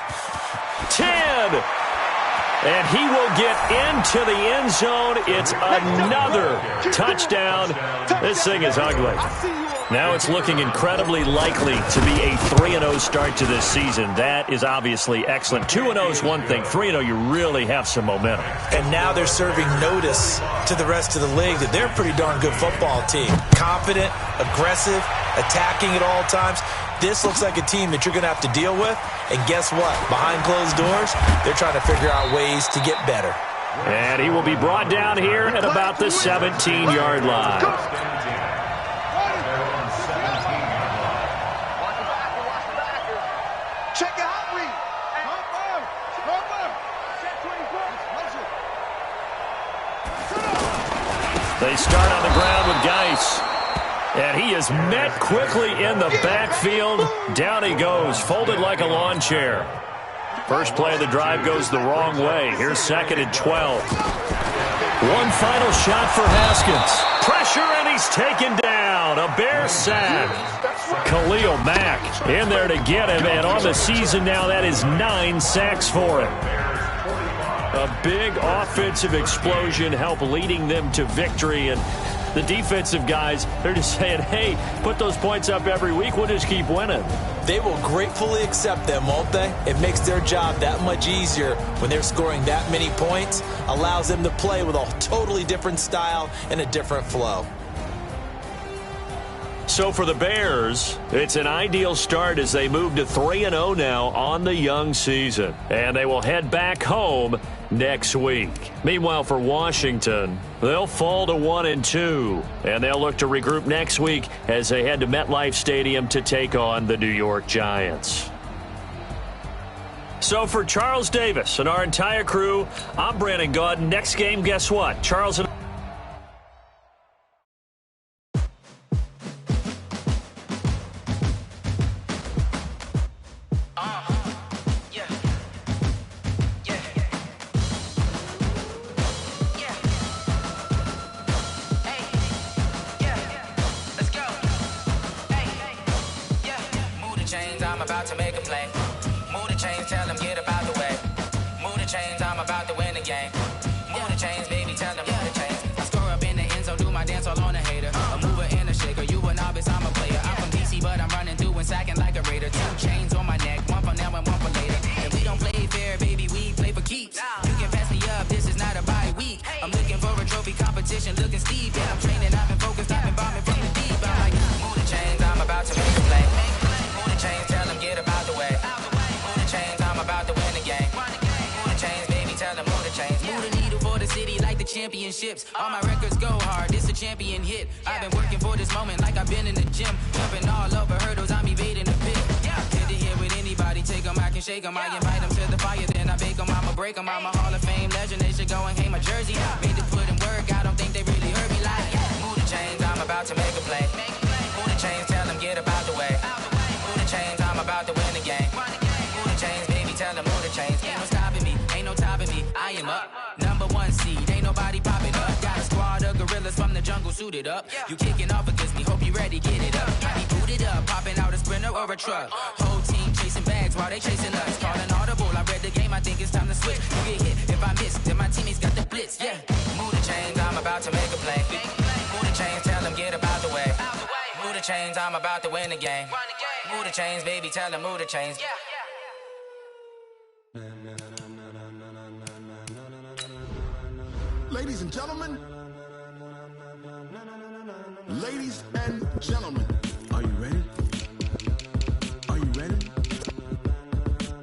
10, and he will get into the end zone. It's another touchdown. This thing is ugly. Now it's looking incredibly likely to be a 3-0 start to this season. That is obviously excellent. 2-0 is one thing. 3-0, you really have some momentum. And now they're serving notice to the rest of the league that they're a pretty darn good football team. Confident, aggressive, attacking at all times. This looks like a team that you're going to have to deal with. And guess what? Behind closed doors, they're trying to figure out ways to get better. And he will be brought down here at about the 17-yard line. Check it out, read. They start on the ground with Geis. And he is met quickly in the backfield. Down he goes, folded like a lawn chair. First play of the drive goes the wrong way. Here's 2nd and 12. One final shot for Haskins. Pressure, and he's taken down. A Bear sack. Khalil Mack in there to get him. And on the season now, that is 9 sacks for him. A big offensive explosion helped leading them to victory. And the defensive guys, they're just saying, hey, put those points up every week. We'll just keep winning. They will gratefully accept them, won't they? It makes their job that much easier when they're scoring that many points. Allows them to play with a totally different style and a different flow. So for the Bears, it's an ideal start as they move to 3-0 now on the young season. And they will head back home next week. Meanwhile, for Washington, they'll fall to 1-2. And they'll look to regroup next week as they head to MetLife Stadium to take on the New York Giants. So for Charles Davis and our entire crew, I'm Brandon Gaudin. Next game, guess what? Charles and looking Steve, yeah, I'm training, I've been focused, I've been bombing from the deep. I'm like, move the chains, I'm about to make a play. Move the chains, tell them get up out the way. Move the chains, I'm about to win the game. Move the chains, baby, tell them move the chains. Move the needle for the city like the championships. All my records go hard, this a champion hit. I've been working for this moment like I've been in the gym. Jumping all over hurdles, I'm evading the pit. Hit to hit with anybody, take them, I can shake them. I invite them to the fire, then I bake them, I'ma break them. I'm a Hall of Fame legend, they should go and hang my jersey. Made to put in work, I don't think they really heard me like. Move the chains, I'm about to make a play. Move the chains, tell them get up out the way. Move the chains, I'm about to win the game. Move the chains, baby, tell them move the chains. Ain't no stopping me, ain't no topping me. I am up, #1 seed, ain't nobody popping up. Got a squad of gorillas from the jungle suited up. You kicking off against me, hope you ready, get it up. Got me booted up, popping out a Sprinter or a truck. Whole team chasing bags while they chasing us. Calling audible, I read the game, I think it's time to switch. You get hit, if I miss, then my teammates got the blitz, yeah. Move the chains, I'm about to make a play. Move the chains, tell them get up out the way. Move the chains, I'm about to win the game. Move the chains, baby, tell them move the chains. Ladies and gentlemen, ladies and gentlemen, are you ready? Are you ready?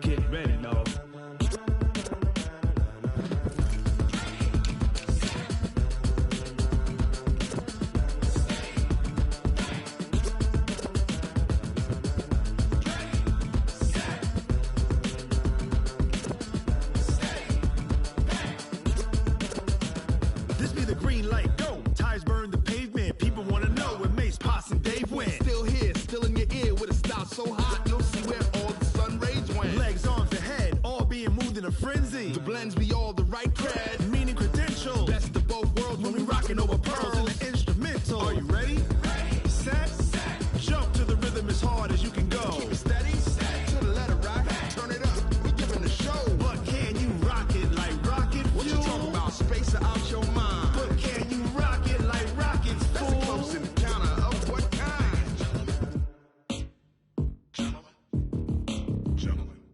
Get ready, dog.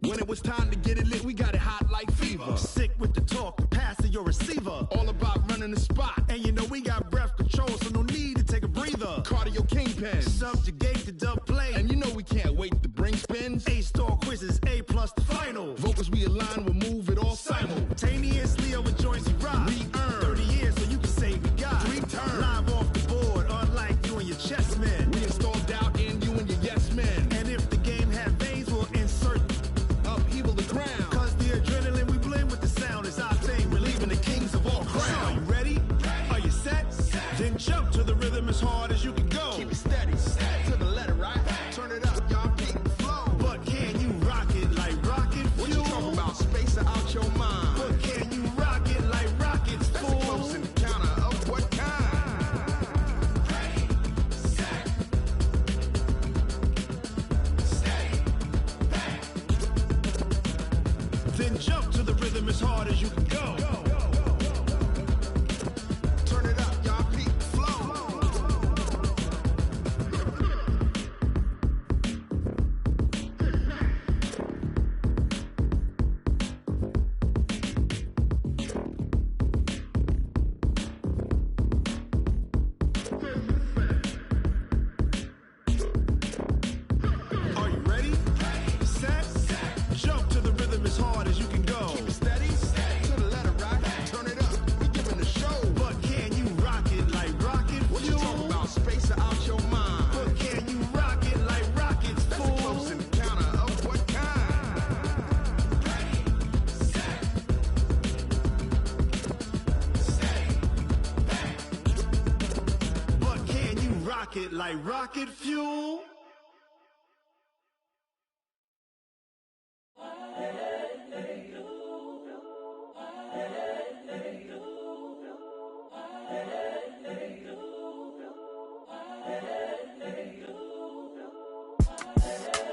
When it was time to get it lit, we got it hot like fever. Sick with the talk, the pass to your receiver. All about running the spot. And you know we got breath control, so no need to take a breather. Cardio kingpin. Subjugate the dub play. And you know we can't wait to bring spins. A-star quizzes, A+ the final. Vocals we align, we'll move it all simultaneously over joints we rock. We earn 30 years so you can say we got 3 turns. Live off the board, unlike you and your chess men. We install doubt in you and your yes men. And if the game had veins, we'll insert upheaval the crown. Cause the adrenaline we blend with the sound is our thing. Relieving the kings of all crowns. So are you ready? Are you set? Then jump to the rhythm as hard as you can go. Keep it steady, to the letter, right? Turn it up, y'all keep it flow. But can you rock it like rocket fuel? What you talking about? Space out your mind. But can you rock it like rockets, fool? That's a close encounter of what kind? Ready, set, stay back. Then jump to the rhythm as hard as you can go. Turn it up, y'all keep it flow. Are you ready? Set, jump to the rhythm as hard as you can go. Keep it steady, to the letter, right? Turn it up, we giving the show. But can you rock it like rocket fuel? What you talking about? Space out your mind. But can you rock it like rockets, That's fool? a close encounter of what kind? Ready, set, stay back. But can you rock it like rocket fuel?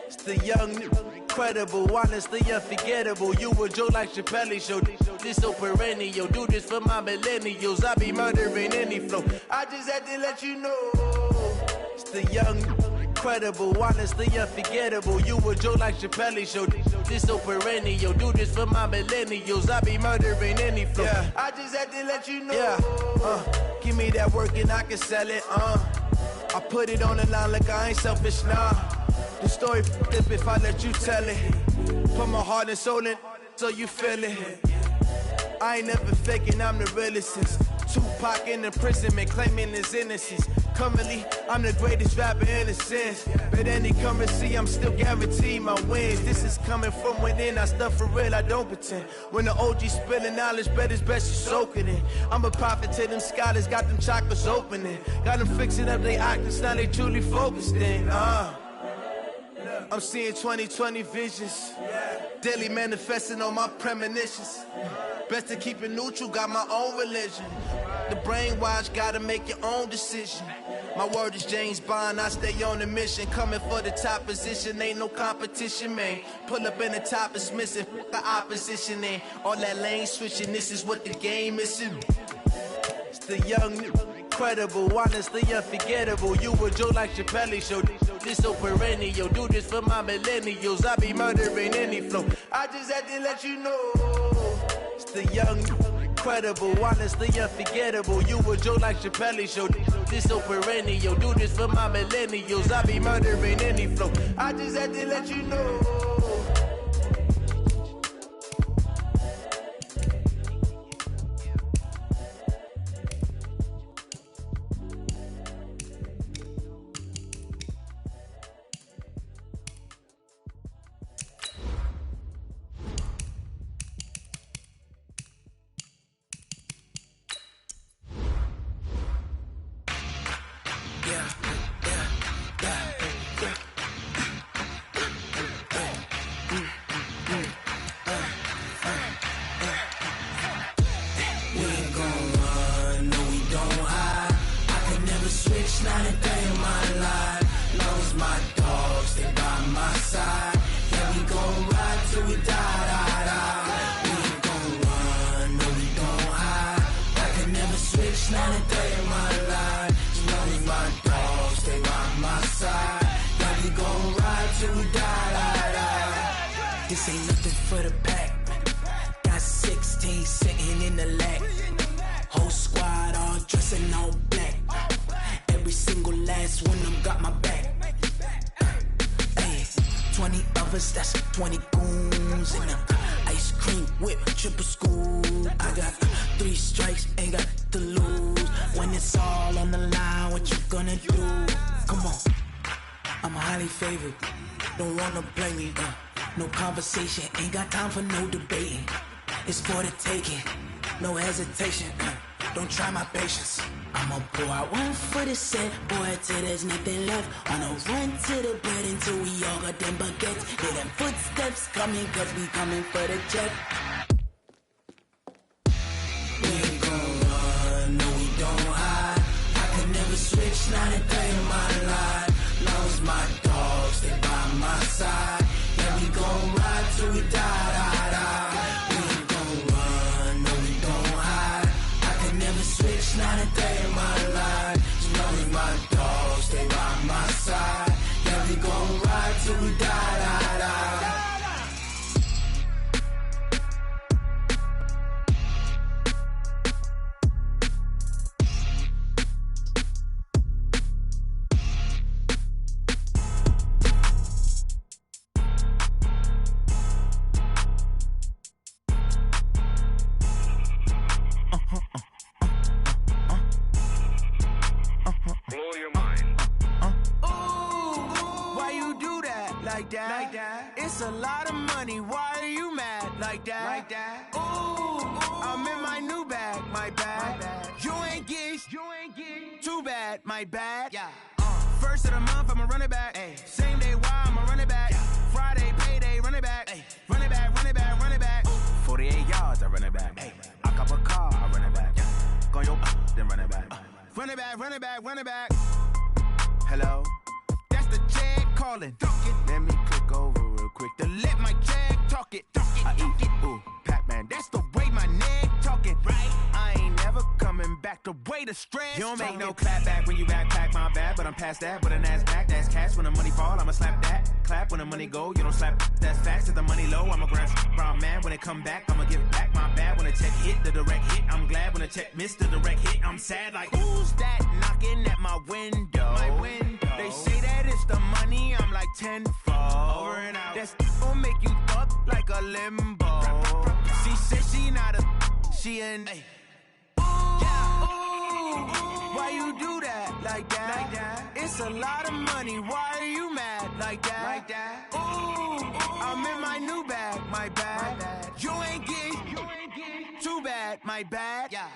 It's the young, incredible, honestly unforgettable. You a joke like Chappelle show. This so perennial. Do this for my millennials. I be murdering any flow. I just had to let you know. It's the young, incredible, honestly unforgettable. You a joke like Chappelle show. This so perennial. Do this for my millennials. I be murdering any flow. Yeah. I just had to let you know. Yeah. Give me that work and I can sell it. I put it on the line like I ain't selfish, nah. The story f***ed if I let you tell it. Put my heart and soul in so you feel it. I ain't never faking, I'm the realest since Tupac in imprisonment, claiming his innocence. Currently, I'm the greatest rapper in a sense. But any currency, I'm still guaranteed my wins. This is coming from within, I stuff for real, I don't pretend. When the OG spilling knowledge, bet it's best you soak it in. I'm a prophet to them scholars, got them chakras opening. Got them fixing up their octaves, now they truly focused in. I'm seeing 2020 visions. Daily manifesting on my premonitions. Best to keep it neutral, got my own religion. The brainwash, gotta make your own decision. My word is James Bond, I stay on the mission. Coming for the top position, ain't no competition, man. Pull up in the top, it's missing, the opposition in. All that lane switching, this is what the game is in. It's the young, incredible, honestly unforgettable. You a joke like Chappelle show. This so perennial. Do this for my millennials. I be murdering any flow. I just had to let you know. It's the young, incredible, honestly unforgettable. You a joke like Chappelle show. This so perennial. Do this for my millennials. I be murdering any flow. I just had to let you know. This ain't nothing for the pack. Got 16 sitting in the lag. Whole squad all dressing all black. Every single last one of them got my back. 20 of us, that's 20 goons in a ice cream whip, triple scoop. I got 3 strikes, ain't got to lose. When it's all on the line, what you gonna do? Come on, I'm highly favored. Don't wanna play me, no conversation, ain't got time for no debating. It's for the taking, no hesitation. Don't try my patience. I'ma pour out one for the set, boy, till there's nothing left. On a run to the bread until we all got them baguettes. Hear them footsteps coming, cause we coming for the check. We ain't gon' run, no we don't hide. I can never switch, not a day in my life. Long as my dogs stay by my side. Yeah, we gon' ride till we die, die, die. We ain't gon' run, no we don't hide. I can never switch, not a day in my life. As long as my dogs stay by my side. Yeah, we gon' ride till we die, die, die. Like that. It's a lot of money. Why are you mad like that? Like that. Ooh, I'm in my new bag. My bad. You ain't get. Too bad. My bad. Yeah. First of the month, I'ma run it back. Ay. Same day, why I'ma run it back. Yeah. Friday, payday, run it back. Ay. Run it back, run it back, run it back. 48 yards, I run it back. Ay. I cop a car, I run it back. Yeah. Go yo, then run it back. Run it back, run it back, run it back. Hello. The jag calling. Let me click over real quick to let my jag talk it. I eat it, ooh, Pac-Man. That's the way my neck talking. Right? I ain't never coming back the way the stress. You don't make no clap back when you backpack, my bad. But I'm past that. But an ass back, that's cash. When the money fall, I'ma slap that. Clap when the money go, you don't slap. That's facts. If the money low, I'ma grab brown man. When it come back, I'ma give back my bad. When the check hit, the direct hit. I'm glad when the check missed the direct hit. I'm sad like, who's that knocking at my window? My window. They say that it's the money, I'm like tenfold. Over and out. That's gon' make you up like a limbo. She said she not a, she an. Ooh, why you do that like that? Like that? It's a lot of money. Why are you mad like that? Like that? Ooh, I'm in my new bag. My bad. You ain't get. Too bad. My bad. Yeah.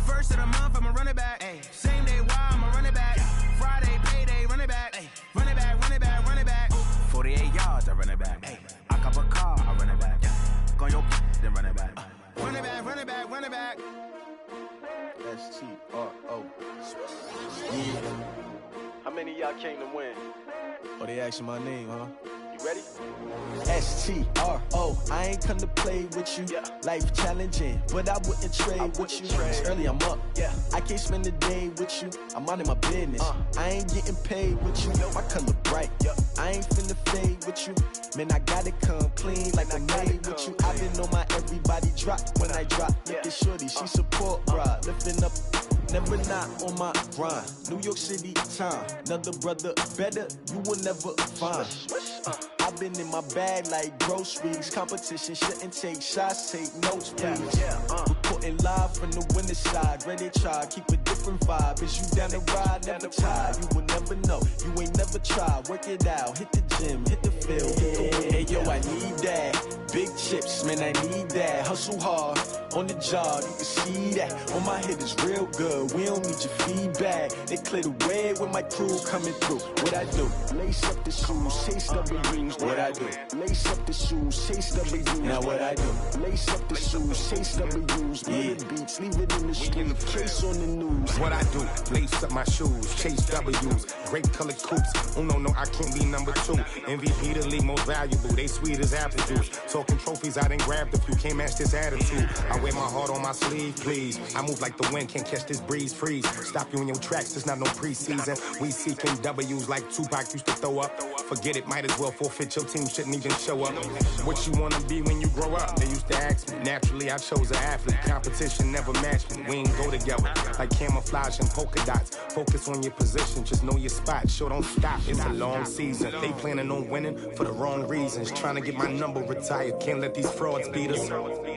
First of the month, I'ma run it back. Ay. Same day, why I'ma run it back. Yeah. Friday, payday, run it back. Ay. Run it back, run it back, run it back. 48 yards, I run it back. Ay. I cop a car, I run it back. Yeah. Go yo, then run it back. Run it back, run it back, run it back. S-T-R-O. Yeah. How many of y'all came to win? Oh, they asking my name, huh? You ready? S-T-R-O. I ain't come to play with you. Yeah. Life challenging, but I wouldn't trade with you. It's early, I'm up. Yeah. I can't spend the day with you. I'm out of my business. I ain't getting paid with you. My color bright. I ain't finna fade with you. Man, I gotta come clean like I made with you. I've been on my everybody drop when I drop. Look at shorty, she support, bro. Lifting up. Never not on my grind. New York City time. Another brother better, you will never find. I've been in my bag like groceries. Competition shouldn't take shots, take notes, please. Reporting live from the winter side. Ready to try, keep a different vibe. Is you down the ride, never tired. You will never know, you ain't never tried. Work it out, hit the gym, hit the field, hit the wheel. Hey yo, I need that. Big chips, man, I need that. Hustle hard, on the job, you can see that. On my head is real good, we don't need your feedback. They clear the way when my crew coming through. What I do? Lace up the shoes, chase W's. What I do? Lace up the shoes, chase W's. Now what I do? Lace up the shoes, chase W's. Yeah. Beats, leave it in the street, case on the news. What I do? Lace up my shoes, chase W's. Great colored coops. Oh no, I can't be number 2. MVP the league most valuable. They sweet as apple juice. Talk talking trophies, I done grabbed a few. Can't match this attitude. I wear my heart on my sleeve, please. I move like the wind, can't catch this breeze, freeze. Stop you in your tracks, there's not no preseason. We seeking W's like Tupac used to throw up. Forget it, might as well forfeit. Your team shouldn't even show up. What you wanna be when you grow up? They used to ask me. Naturally, I chose an athlete. Competition never matched me. We ain't go together like camouflage and polka dots. Focus on your position, just know your spot. Sure, don't stop. It's a long season. They planning on winning for the wrong reasons. Trying to get my number retired. Can't let these frauds beat us.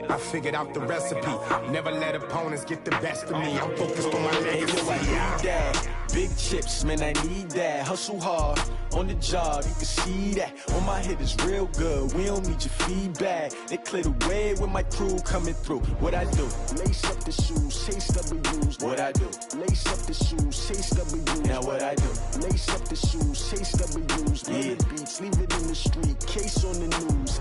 I figured out the recipe. Never let opponents get the best of me. I'm focused on my legacy. Big chips, man, I need that. Hustle hard on the job, you can see that. On my head is real good. We don't need your feedback. They clear the way with my crew coming through. What I do? Lace up the shoes, chase W's. What I do? Lace up the shoes, chase W's. Now what I do? Lace up the shoes, chase W's. Yeah. The beats, leave it in the street. Case on the news.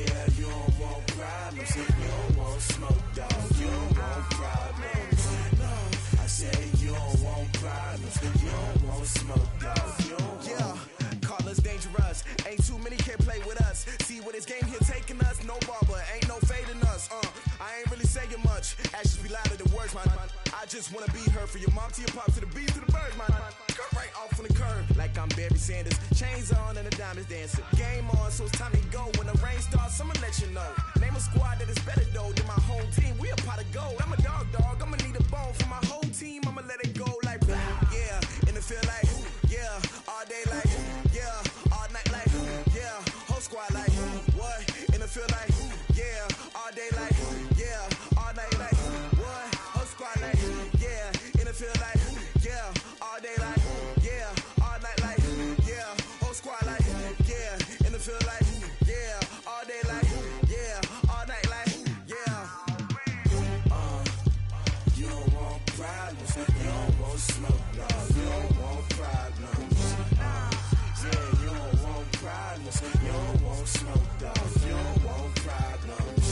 Yeah, you don't want problems. You don't want smoke, dog. You don't want problems. No, I say you don't want problems. You don't want smoke, dog. You don't yeah, call us dangerous. Ain't too many can play with us. See what this game here taking us. No barber, ain't no fading us. I ain't really saying much. Actions be louder than words, man. I just wanna be heard for your mom to your pop to the beat to the birds, man. Cut right off on the curb like I'm Barry Sanders. Chains on and the diamonds dancing. Game on, so it's time to go. When the rain starts, I'ma let you know. Name a squad that is better though than my home team. We a pot of gold. I'm a dog. I'ma need a bone for my whole team. I'ma let it go like yeah. And it feel like yeah. All day like yeah. All night like yeah. Whole squad like what? And it feel like yeah. All day like yeah. All night like what? Whole squad like yeah. And it feel like yeah. All day like yeah. All night like yeah. Whole squad like yeah. And it feel like yeah. All day like yeah. All night like yeah. You don't want problems. You don't want smoke, dog. You don't want problems. Yeah, you don't want problems. You don't want smoke, dog. You don't want problems.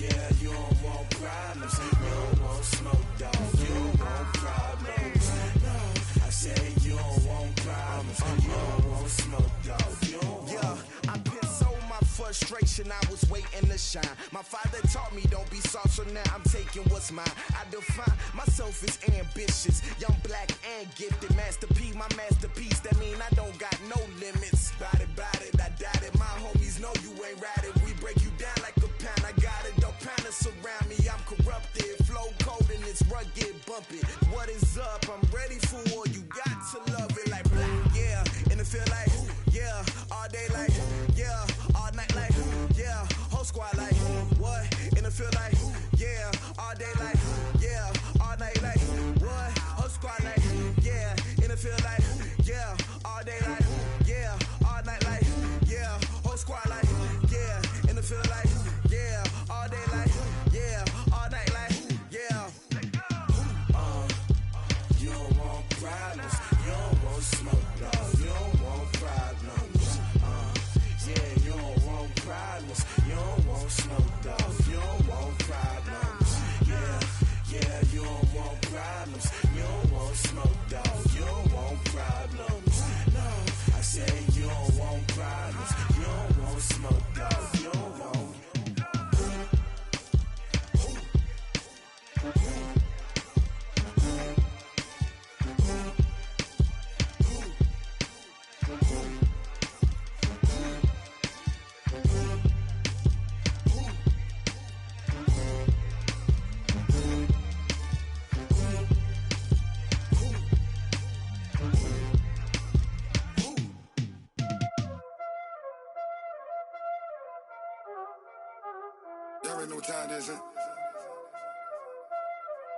Yeah, you don't want problems. You don't want smoke, dog. You don't want problems. No, I say you don't want problems. You don't want smoke, dog. You don't want. Yeah, I pissed so my frustration, I was waiting to shine. My father taught me don't be soft, so now I'm taking what's mine. I define myself as ambitious, young, black, and gifted. Master P, my masterpiece, that mean I don't got no limits. Bout it, I doubt it. My homies know you ain't ride it. We break you down like a pound. I got it, don't pound it surround me. I'm corrupted, flow cold and it's rugged, bumpy. What is up? I'm ready for war. You got to love it like yeah, and it feel like yeah, all day like yeah, all night like yeah, whole squad like what? And it feel like yeah, all day like yeah, all night like what? Whole squad like yeah, and it feel like yeah, all day like yeah, all night like yeah, whole squad like yeah, and it feel like yeah, all day like yeah, all night like yeah. You don't want problems. You don't want smoke, dog. You don't want problems. Yeah, you don't want problems. You don't want smoke, dog. You don't want problems. Yeah, you don't want problems. You don't want smoke, dog. You don't want problems. No, I say you don't want problems. You don't want smoke, dog. You don't want. Y'all already know what time it is, huh?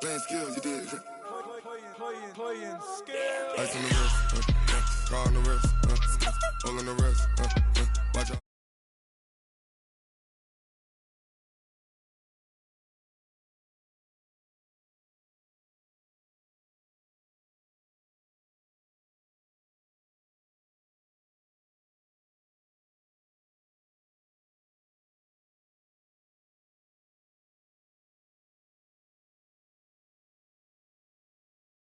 Playing skills, you did. Playing skills. Ice on the wrist, car on the wrist, hole in the wrist,